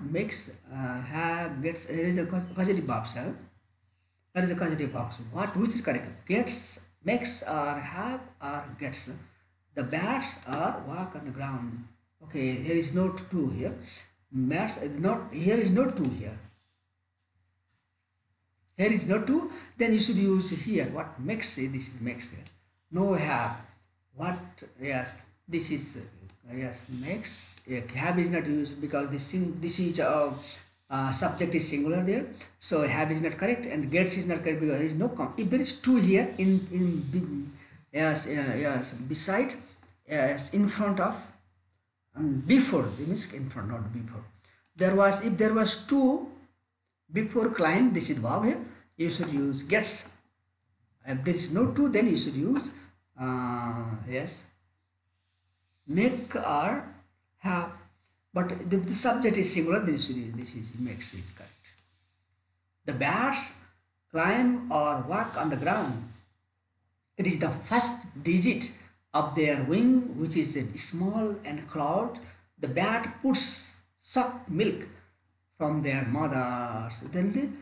makes have gets there is a causative verb, sir. There is a causative verb. Which is correct? Gets, makes, or have, or gets. The bats are walk on the ground. Okay, here is no two here. Bats is not here is no two here. Here is no two. Then you should use here. What makes this is makes here. No have. What yes. This is yes makes. Have is not used because this is subject is singular there, so have is not correct and gets is not correct because there is no if there is two here in yes beside yes in front of and before it means in front not before there was if there was two before climb this is verb here you should use gets. If there is no two then you should use yes make or have, but the subject is singular then this is makes is correct. The bats climb or walk on the ground. It is the first digit of their wing which is small and cloud. The bat puts suck milk from their mothers. Then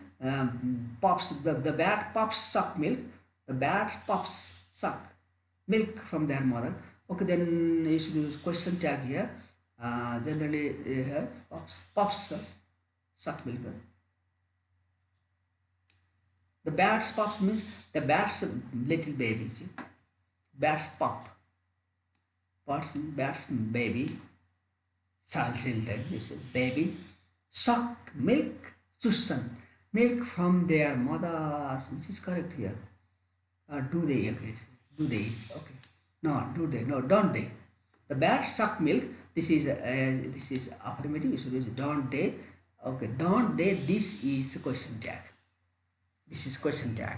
pops the bat pops suck milk. The bat pops suck milk from their mother. Okay, then you should use question tag here. Generally pops suck milk. The bats pops means the bats little baby. See? Bats pop. Bats baby. Children, you say baby. Suck milk. Chusan milk from their mothers. Which is correct here. Do they? Okay. Do they? Okay. No. Do they? No. Don't they? The bats suck milk. This is affirmative. You should use don't they. Okay. Don't they? This is question tag. This is question tag.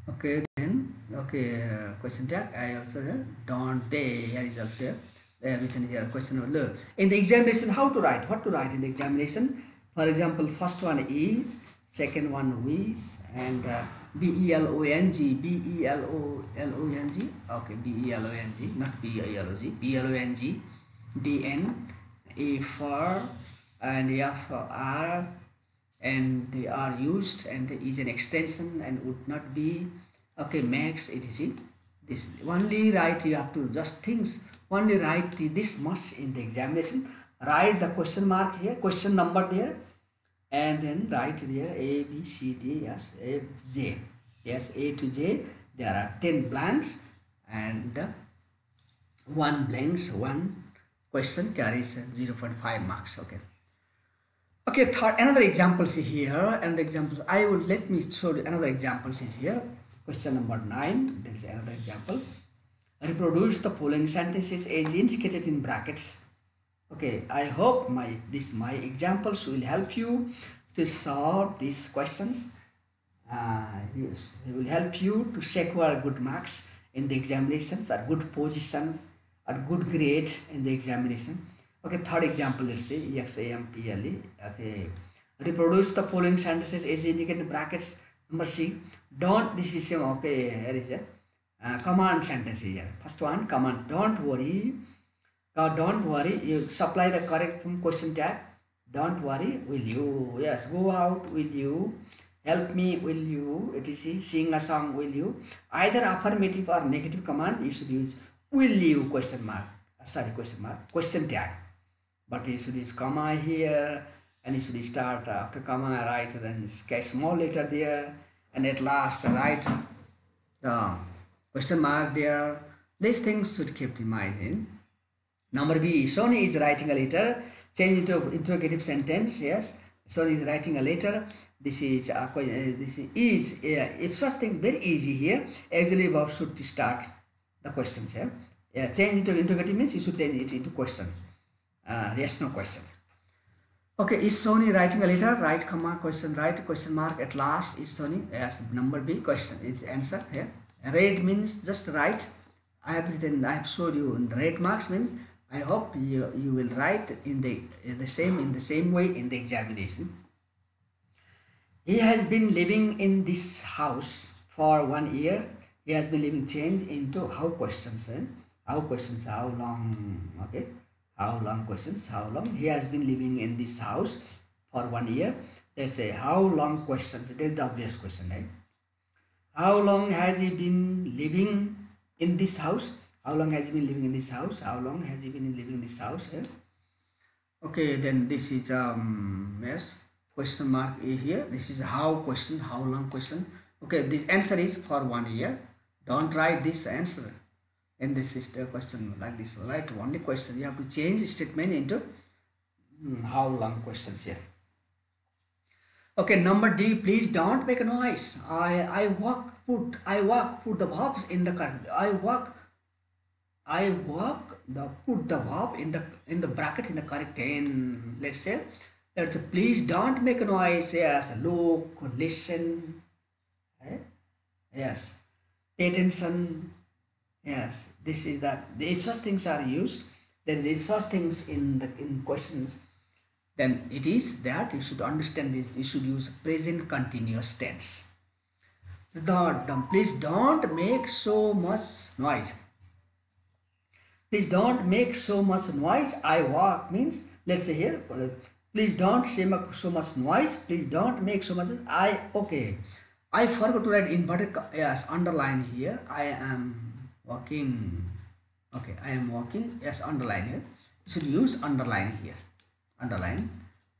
Okay. Then okay. Question tag. I also don't they. Here is also written here. Question number. In the examination, how to write? What to write in the examination? For example, first one is, second one is, and B-E-L-O-N-G, B-E-L-O-L-O-N-G, okay, B-E-L-O-N-G, not B-E-L-O-G, B-L-O-N-G, D-N, A for, and F for R, and they are used, and is an extension, and would not be, okay, max, etc. This, only write, you have to just things, only write this much in the examination, write the question mark here, question number there, and then write there A, B, C, D, yes, A, J. Yes, A to J. There are 10 blanks and 1 blanks, 1 question carries 0.5 marks. Okay. Okay, another example is here, and the examples I will let me show you another example is here. Question number 9. There is another example. Reproduce the following sentences as indicated in brackets. Okay, I hope my examples will help you to solve these questions. Yes, it will help you to secure good marks in the examinations, a good position, a good grade in the examination. Okay, third example, let's say example. Okay, reproduce the following sentences as indicated in brackets. Number C. Don't. This is okay. Here is a command sentence here. First one, command. Don't worry. Don't worry, you supply the correct question tag. Don't worry, will you? Yes, go out, will you? help me, will you, etc. Sing a song, will you. Either affirmative or negative command, you should use will you question mark, question mark, question tag. But you should use comma here, and you should start after comma, write then small letter there, and at last write the question mark there. These things should keep in mind. Number B, Sony is writing a letter. Change into interrogative sentence. Yes, Sony is writing a letter. This is if such thing very easy here. Actually, Bob should start the questions here. Yeah, change into interrogative means you should change it into question. Yes, no questions. Okay, is Sony writing a letter? Right, comma, question, right, question mark. At last, is Sony? Yes, number B, question. It's answer here. Read means just write. I have written. I have showed you. Red marks means I hope you will write in the same way in the examination. He has been living in this house for 1 year. He has been living change into how questions. How questions, how long, okay, how long questions, how long. He has been living in this house for 1 year. Let's say how long questions. It is the obvious question, right? How long has he been living in this house? How long has he been living in this house? How long has he been living in this house? Yeah? Okay, then this is yes, question mark A here. This is how question, how long question. Okay, this answer is for 1 year. Don't write this answer in this is the question like this. Write only question. You have to change statement into how long questions here. Okay, number D, please don't make a noise. I put the verbs in the correct. Put the verb in the bracket in the correct end. Let's say please don't make a noise. Yes, look, listen. Right? Yes, pay attention. Yes, this is that. If such things are used, then if such things in questions, then it is that you should understand it. You should use present continuous tense. Please don't make so much noise. Please don't make so much noise. I walk means, let's say here, please don't say so much noise. Please don't make so much. Okay. I forgot to write inverted, yes, underline here. I am walking. Okay, I am walking. Yes, underline here. You should use underline here. Underline.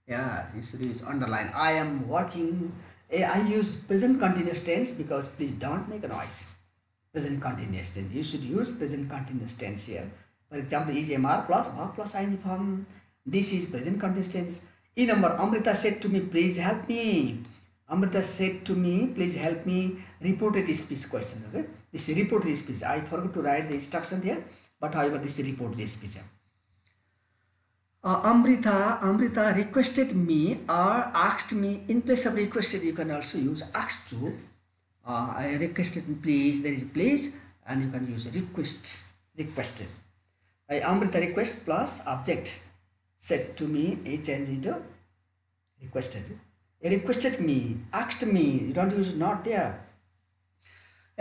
Yeah, you should use underline. I am walking. I use present continuous tense because please don't make a noise. Present continuous tense. You should use present continuous tense here. For example, is MR plus verb plus ing form. This is present continuous tense. E number, Amrita said to me, please help me. Amrita said to me, please help me. Reported speech question. Okay, this is reported speech. I forgot to write the instruction here, but however, this is reported speech. Amrita requested me or asked me. In place of requested, you can also use asked to. I requested, please. There is please, and you can use requested. Amrita request plus object said to me. It change into requested. He requested me, asked me. You don't use not there.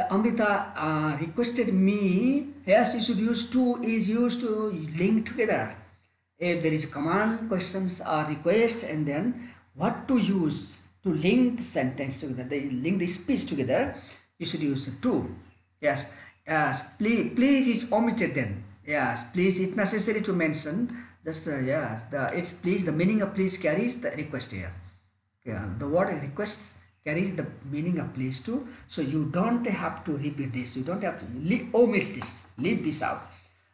Amrita requested me. Yes, you should use to. Is used to link together. If there is a command, questions or request, and then what to use to link the sentence together, they link the speech together, you should use to. Yes, yes, please is omitted then. Yes, please it's necessary to mention just yes, it's please, the meaning of please carries the request here. Yeah, the word request carries the meaning of please too, so you don't have to repeat this, you don't have to omit this, leave this out.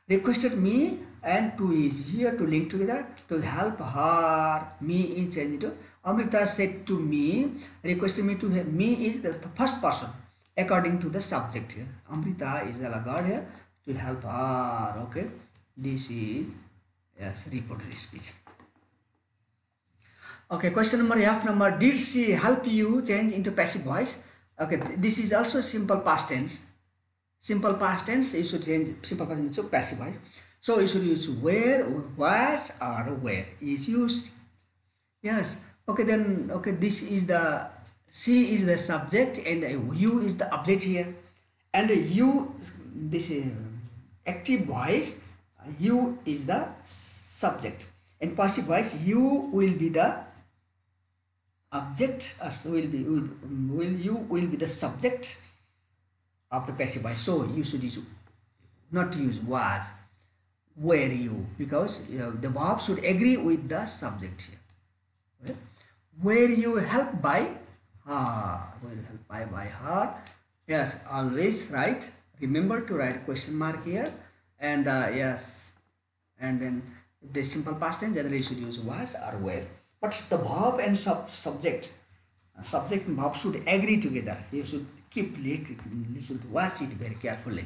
Requested me and to is here to link together to help her. Me is changed to Amrita said to me, requested me to have. Me is the first person according to the subject here. Amrita is the laggard here to help her. Okay, this is yes reported speech. Okay, question number F number, did she help you change into passive voice? Okay, this is also simple past tense. Simple past tense, you should change simple past tense to passive voice. So you should use where, was, or where is used. Yes. Okay, then okay, this is the she is the subject and you is the object here, and you, this is active voice, you is the subject, and passive voice, you will be the object will be the subject of the passive voice. So you should use, not to use was, were you, because the verb should agree with the subject here. Okay? Were you helped by her? Were you helped by her? Yes, always write. Remember to write question mark here, and yes, and then if the simple past tense, generally you should use was or were. But the verb and subject, subject and verb should agree together. You should you should watch it very carefully.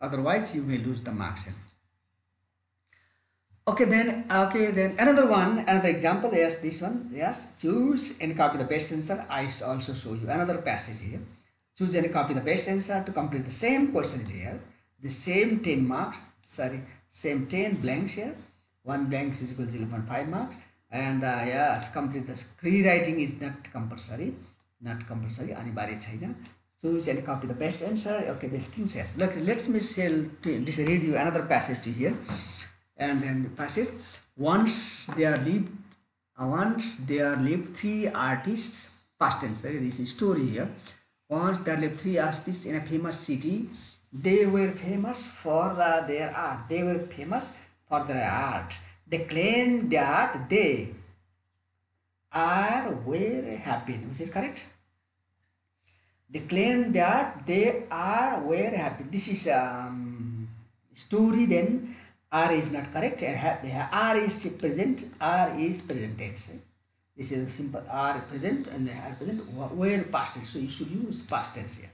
Otherwise, you may lose the marks. Okay, then another one, another example. Yes, this one. Yes, choose and copy the best answer. I also show you another passage here. Choose and copy the best answer to complete the same questions here. The same 10 marks. Sorry, same 10 blanks here. One blank is equal to 0.5 marks. And yes, complete this. Rewriting is not compulsory. Not compulsory. Anybody China. Choose and copy the best answer. Okay, this things here. Look, let me read you another passage to here. And then the passage. Once there lived three artists. Past tense. Okay, this is story here. Once there lived three artists in a famous city. They were famous for their art. They were famous for their art. They claimed that they were happy. Which is correct? They claim that they were happy. This is story. Then are is not correct. Are is present. Are is present tense. This is simple. Are present and are present. Were past tense. So you should use past tense here.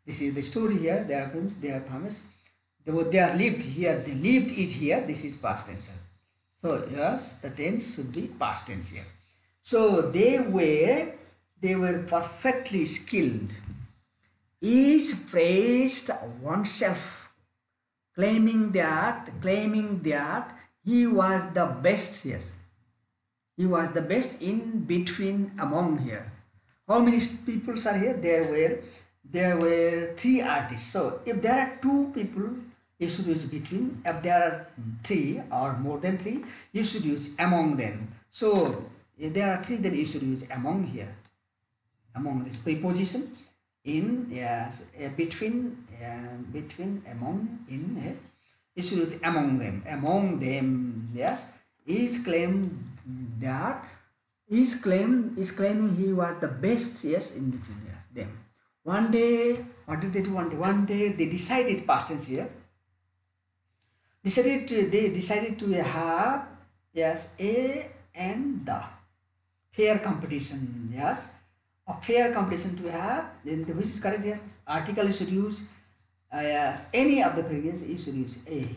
This is the story here. They are famous. They are famous. They are lived here. They lived is here. This is past tense. So yes, the tense should be past tense here. So they were perfectly skilled. Each praised oneself, claiming that he was the best. Yes, he was the best in between among here. How many people are here? There were three artists. So if there are two people, you should use between. If there are three or more than three, you should use among them. So if there are three, then you should use among here. Among this preposition in, yes, between, among, in, you should use among them. Among them, yes, is claiming he was the best, yes, in between, yes, them. One day, what did they do? One day they decided, past tense here. They decided to have, yes, a and the fair competition. Yes, a fair competition to have. Then which is correct here? Article you should use, yes, any of the previous you should use a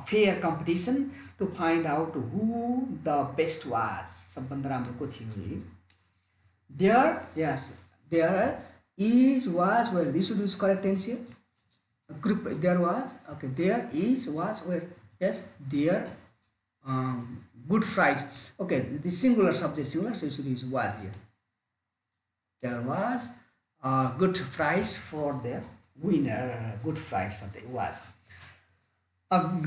fair competition to find out who the best was. There, yes, there is, was, where. This should use correct tense here. Group, there was, okay, there is, was, where. Yes, there good fries. Okay, the singular subject singular, so you should use was here. There was good fries for the winner. Good fries for the was.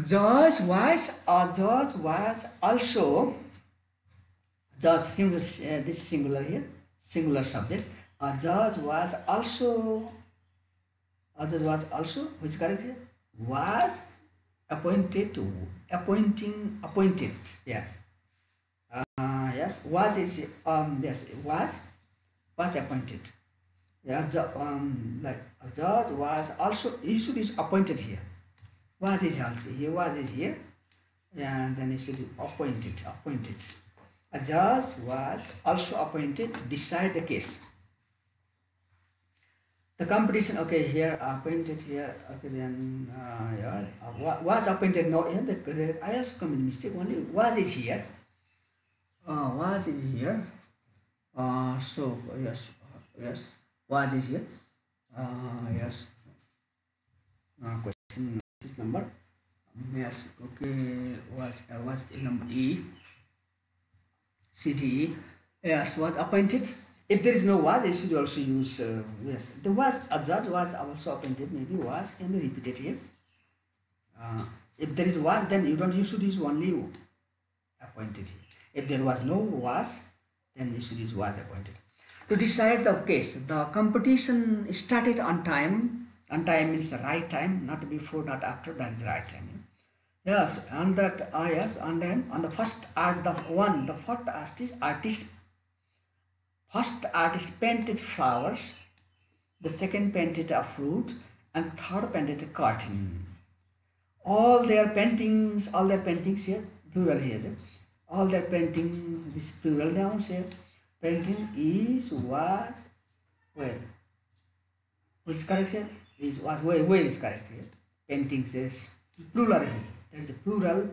George was also, George singular, this is singular here, singular subject. George was also, which is correct here? Was appointed to, appointed, yes. Yes, was is, yes, was appointed. Yeah, like George was also, you should use appointed here. Was is also here, was is here, and then you should be appointed. A judge was also appointed to decide the case. The competition, okay, here appointed here, okay, then yeah, was appointed. No, here the I also committed mistake. Only was is here. Was is here. So yes, was is here. Yes. Question is number. Yes. Okay. Was number E. CDE. Yes. Was appointed. If there is no was, you should also use yes. There was a judge was also appointed. Maybe was can be repeated here. If there is was, then you should use only appointed here. If there was no was, then you should use was appointed. To decide the case, the competition started on time. On time means the right time, not before, not after. That is the right time. Yes, and that yes, and then on the first art, the first artist painted flowers, the second painted a fruit, and third painted a curtain. All their paintings here, plural here. All their painting, this plural nouns here. Painting is, was, where? Which is correct here? Is, was, where is correct here? Paintings is plural here. There is a plural.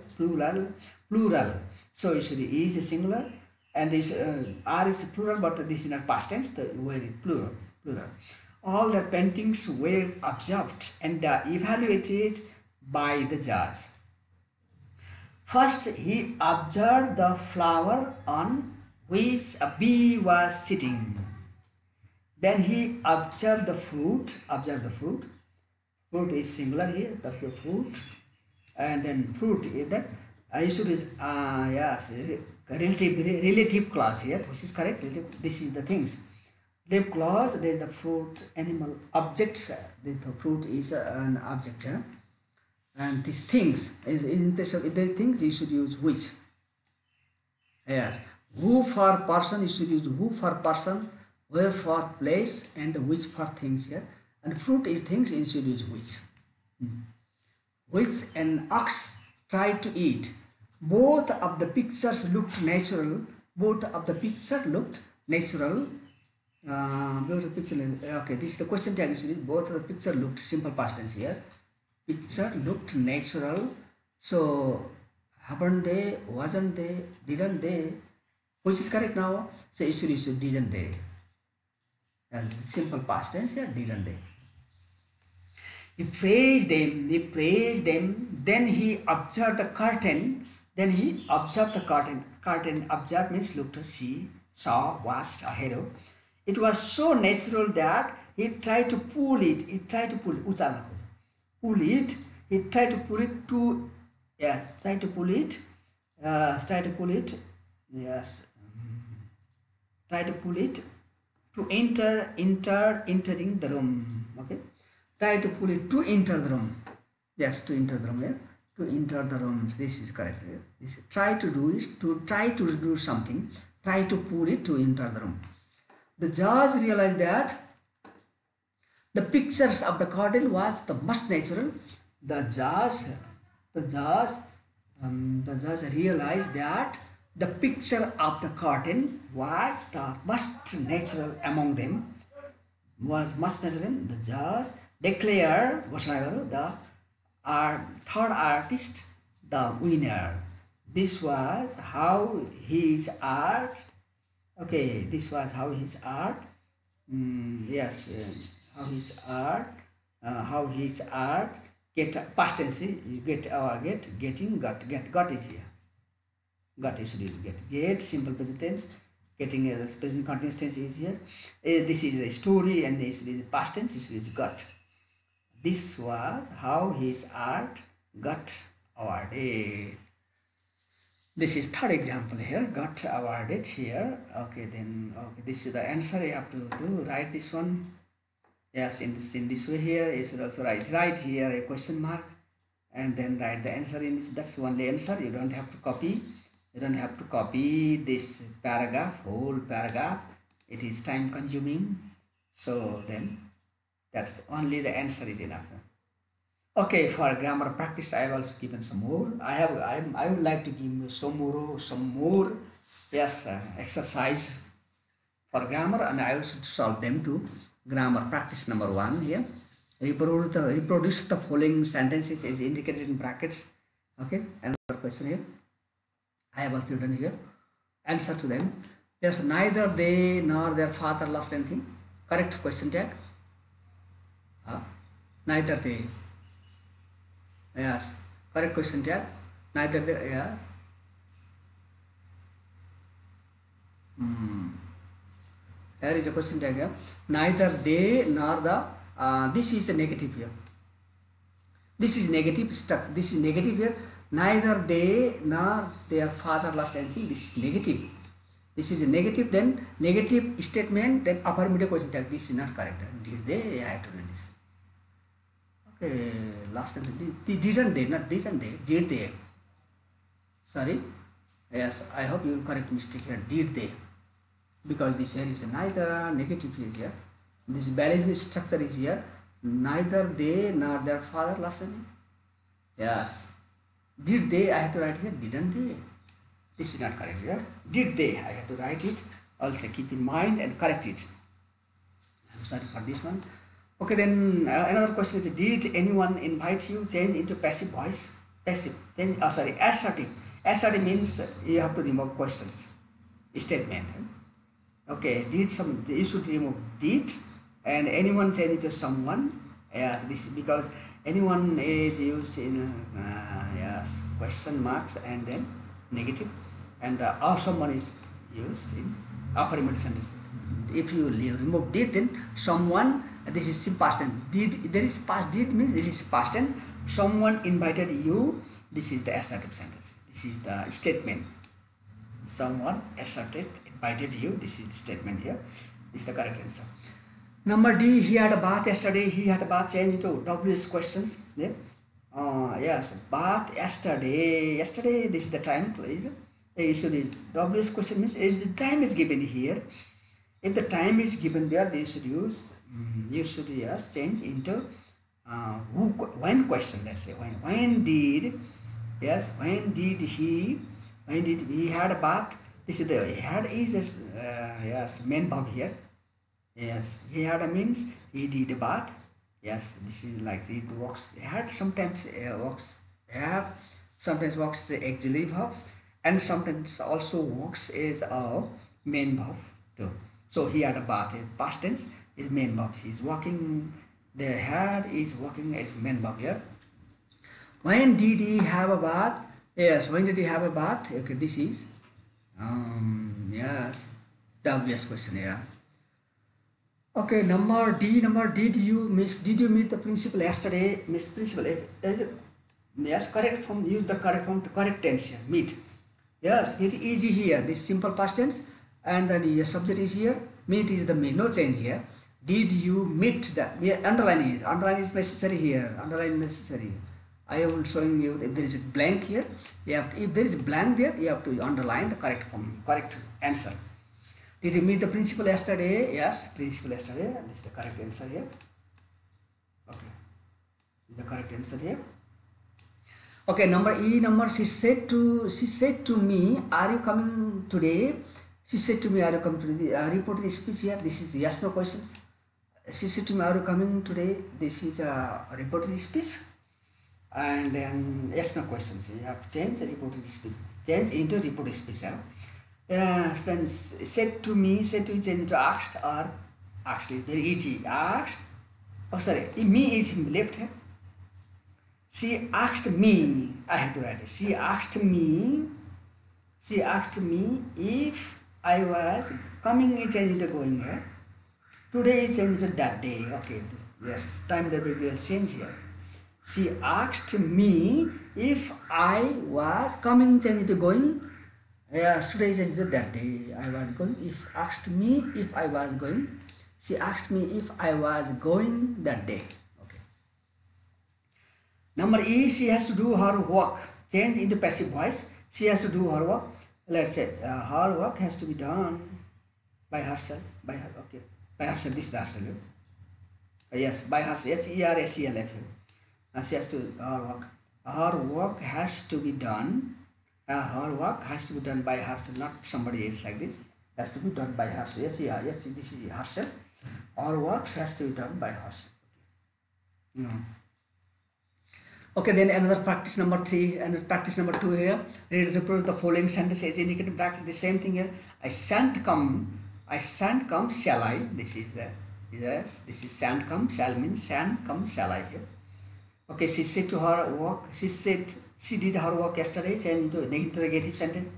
So it should be is a singular, and this are is plural, but this is not past tense. The where is plural. All the paintings were observed and evaluated by the judge. First, he observed the flower on which a bee was sitting. Then he observed the fruit. Fruit is singular here, the fruit. And then fruit is that yes, relative clause here, which is correct. This is the things. Relative clause, there is the fruit, animal, objects. The fruit is an object. And these things, in place of these things, you should use which. Yes. Who for person, you should use who for person, where for place, and which for things here. And fruit is things, you should use which. Which an ox tried to eat. Both of the pictures looked natural. Okay, this is the question tag. Both of the picture looked, simple past tense here. Picture looked natural. So, haven't they, wasn't they, didn't they? Which is correct now? So, you should use didn't they. And simple past tense here, didn't they? He praised them. Then he observed the curtain. Curtain, observe means look to see, saw, watched, a hero. It was so natural that he tried to pull it. He tried to pull it to entering the room. Okay, try to pull it to enter the room. Yes, to enter the room. Yeah, to enter the rooms. This is correct. Yeah? This try to do is to try to do something. Try to pull it to enter the room. The judge realized that the pictures of the curtain was the most natural. The judge realized that the picture of the curtain was the most natural among them. The judge declared the third artist the winner. This was how his art. Okay, this was how his art. How his art get past tense. You get got is here. Got is get simple present tense. Getting a present continuous tense is here. This is the story, and this is past tense. This is got. This was how his art got awarded. This is third example here. Got awarded here. Okay, then okay. This is the answer. You have to do write this one. Yes, in this way here. You should also write here a question mark, and then write the answer in this. That's only answer. You don't have to copy. You don't have to copy this paragraph, whole paragraph. It is time consuming. So then that's only the answer is enough. Okay, for grammar practice, I have also given some more. I would like to give you some more. Yes, exercise for grammar, and I also solve them too. Grammar practice number 1 here. Reproduce the following sentences is indicated in brackets. Okay, another question here. I have also written here. Answer to them. Yes, neither they nor their father lost anything. Correct question tag. Neither they. Yes, correct question tag. Neither they. Yes. Here is a question tag here. Neither they nor the. This is a negative here. This is negative. Stuck. This is negative here. Neither they nor their father lost anything. This is negative. This is a negative, then negative statement, then affirmative question tag. This is not correct. Did they? I have to read this. Okay, last time, didn't they? Not didn't they? Did they? Sorry. Yes, I hope you will correct mistake here. Did they? Because this here is neither negative is here. This balanced structure is here. Neither they nor their father last name. Yes. Did they? I have to write here. Didn't they? This is not correct here. Did they? I have to write it. Also keep in mind and correct it. I'm sorry for this one. Okay, then another question is, did anyone invite you? Change into passive voice. Passive. Change. Oh, sorry. Assertive. Assertive means you have to remove questions. Statement. Okay. Did some? You should remove did, and anyone change it to someone. Yes. This is because anyone is used in yes, question marks and then negative, and or someone is used in affirmative sentence. If you remove did, then someone, this is past tense. Did, there is past, did means it is past tense. Someone invited you. This is the assertive sentence. This is the statement. Someone asserted, invited you. This is the statement here. This is the correct answer. Number D, he had a bath yesterday. He had a bath. Change into WS questions. Yeah. Yes, bath yesterday. Yesterday, this is the time, please. Issue is WS question means is the time is given here. If the time is given there, they should use, you should yes, change into who, when question, let's say. When did, yes, when did he had a bath? This is the, he had is, yes, main verb here. Yes, he had a means he did a bath. Yes, this is like it works. He had sometimes works have, sometimes works the auxiliary verbs, and sometimes also works as a main verb too. So he had a bath. Past tense is main verb. He is walking. The had is working as main verb here. When did he have a bath? Yes, when did he have a bath? Okay, this is yes, WS question here. Okay, number D. Number did you meet the principal yesterday? Miss principal. Yes, correct form. Use the correct form to correct tense here. Meet. Yes, very easy here. This simple past tense, and then your subject is here. Meet is the main. No change here. Did you meet the? Yeah, underline is necessary here. Underline necessary. I will showing you if there is a blank here. You have to, if there is a blank there, you have to underline the correct form, correct answer. Did you meet the principal yesterday? Yes, principal yesterday. And this is the correct answer here. Okay, the correct answer here. Okay, number E. Number she said to me, "Are you coming today?" She said to me, "Are you coming today?" Reported speech here. This is yes no questions. She said to me, "Are you coming today?" This is a reported speech, and then yes no questions. You have to change the reported speech. Change into reported speech. Yes, then said to me, said to change into asked or asked is very easy. Asked, oh sorry, me is in left here. She asked me, I have to write it. She asked me if I was coming is changed into going here. Today is changed to that day. Okay, this, yes, time that we will change here. She asked me if I was coming changed to going. Yes, today is that day I was going. If asked me if I was going, she asked me if I was going that day. Okay. Number E, she has to do her work. Change into passive voice. She has to do her work. Let's say her work has to be done by herself. By her. Okay. By herself. This is herself. Yes, by herself. H-E-R-S-E-L-F. She has to do her work. Her work has to be done. Her work has to be done by her, not somebody else like this. Has to be done by herself. Yes, this is herself. Her work has to be done by herself. Okay. No. Okay, then another practice number 3 and practice number 2 here. Read the following sentence as indicated bracket. The same thing here. I shan't come, shall I? This is the, yes, this is shan't come, shall means shan't come, shall I here. Okay, she said to her work, she said she did her work yesterday, change into an interrogative sentence.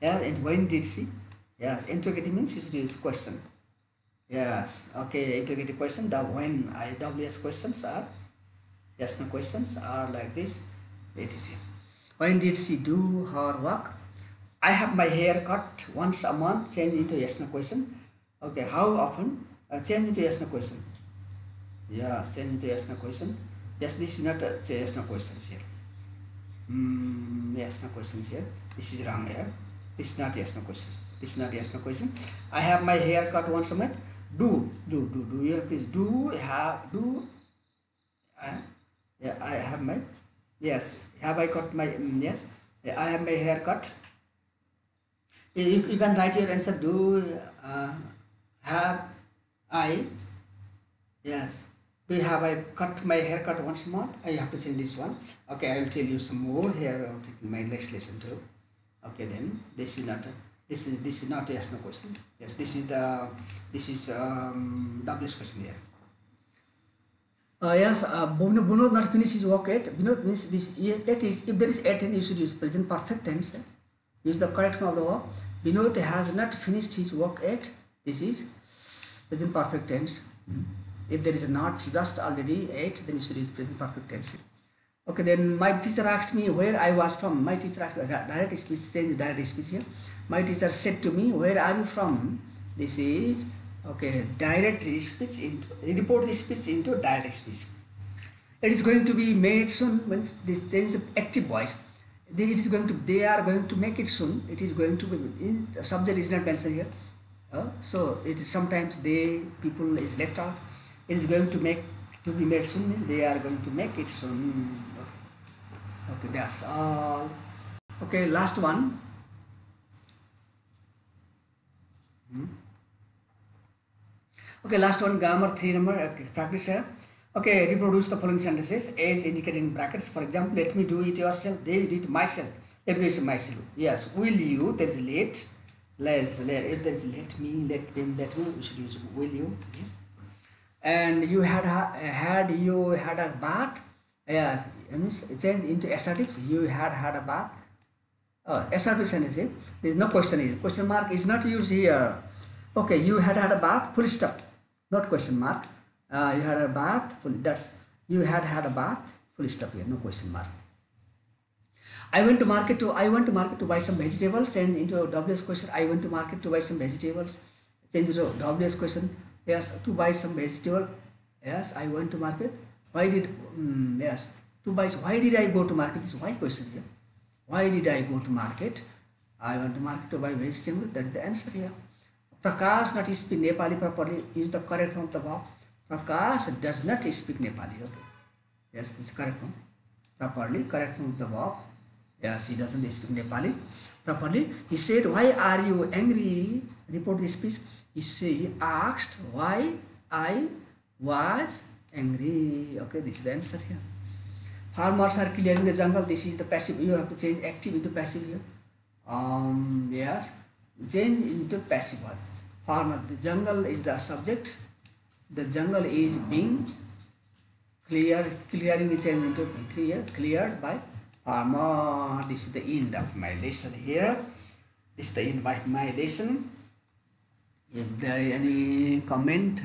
Yeah, and when did she? Yes, interrogative means she should use question. Yes, okay, interrogative question. The when IWS questions are, yes, no questions are like this. It is here. When did she do her work? I have my hair cut once a month. Change into yes no question. Okay, how often? Change into yes no question. Yeah, change into yes no question. Yes, this is not a yes no questions here. Yes no questions here. This is wrong here. This is not yes no question. This is not yes no question. I have my hair cut once a month. Do you have please do uh, yeah, I have my yes. Have I cut my yes? Yeah, I have my hair cut. You can write your answer. Do have I yes? Do you have I cut my haircut once a month? I have to change this one. Okay, I will tell you some more here in my next lesson too. Okay, then this is not this is not a yes no question. Yes, this is W's question here. Yes, Bunod not finish his work yet. Bunod means this it is if there is at then you should use present perfect tense. Use the correct form of the verb. Vinod has not finished his work yet. This is present perfect tense. If there is not just already 8, then you should use present perfect tense. Okay, then my teacher asked me where I was from. My teacher asked direct speech, change direct speech here. My teacher said to me, where are you from? This is okay, direct speech into report speech into direct speech. It is going to be made soon when this change of active voice. They are going to make it soon. It is going to be the subject is not mentioned here. So it is sometimes they people is left out. It is going to be made soon means they are going to make it soon. Okay, that's all. Okay, last one. Okay, last one, grammar 3 number. Okay, practice here. Okay, reproduce the following sentences as indicated in brackets. For example, let me do it yourself. They do it myself. Let me do it myself. Yes, will you? There is let. If there is let me, let them, let me, we should use will you. Yeah. And you had a bath. Yeah, change into assertives. You had a bath. Assertive sentence. There is no question. Question mark is not used here. Okay, you had a bath. Full stop. Not question mark. You had a bath. That's you had a bath. Full stop here. No question mark. I went to market to buy some vegetables. Change into a WS question. I went to market to buy some vegetables. Change into WS question. Yes, to buy some vegetable. Yes, I went to market. Why did yes to buy? Why did I go to market? Is why question here. Why did I go to market? I went to market to buy vegetable. That is the answer here. Prakash not speak Nepali properly is the correct form of the verb. Prakash does not speak Nepali. Okay. Yes, this is correct form. Properly, correct form of the verb. Yes, he doesn't speak Nepali properly. He said, why are you angry? Report this speech. He asked why I was angry. Okay, this is the answer here. Farmers are clearing the jungle. This is the passive. You have to change active into passive here. Yes, change into passive one. Farmer. The jungle is the subject. The jungle is being clearing is changed into P3 here. Cleared by farmer. This is the end of my lesson here. This is the end of my lesson. If there is any comment,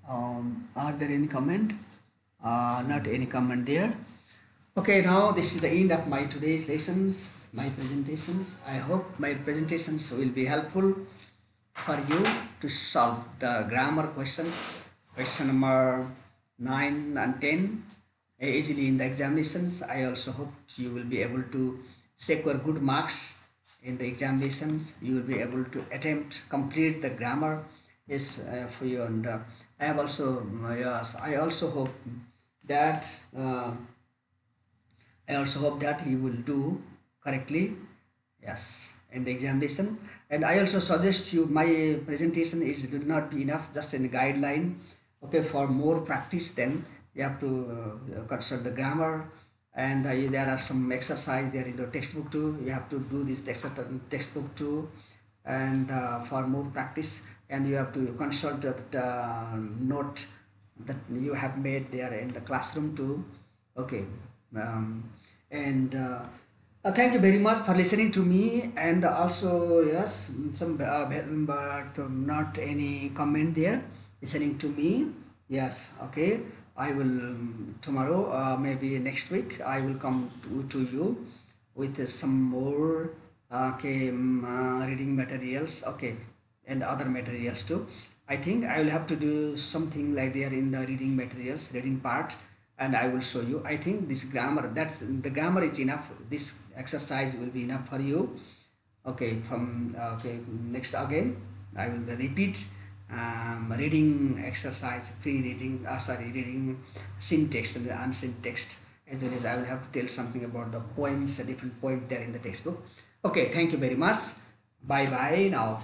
are there any comment? Not any comment there. Okay, now this is the end of my today's lessons, my presentations. I hope my presentations will be helpful for you to solve the grammar questions, question number 9 and 10 easily in the examinations. I also hope you will be able to secure good marks in the examinations. You will be able to complete the grammar is for you. And I have also yes, I also hope that you will do correctly, yes, in the examination. And I also suggest you, my presentation will not be enough, just in a guideline. Okay, for more practice, then you have to consult the grammar, and there are some exercise there in the textbook too. You have to do this textbook too, and for more practice, and you have to consult the note that you have made there in the classroom too. Okay, thank you very much for listening to me. And also yes, some but not any comment there, listening to me. Yes, okay, I will tomorrow, maybe next week, I will come to you with some more Okay, reading materials, okay, and other materials too. I think I will have to do something like there in the reading materials, reading part, and I will show you. I think this grammar, that's the grammar is enough. This exercise will be enough for you. Okay, from okay, next again I will repeat reading exercise, free reading, sorry, reading syntax and the unsyntaxed, as well as I will have to tell something about the poems, a different poem there in the textbook. Okay, thank you very much. Bye bye now.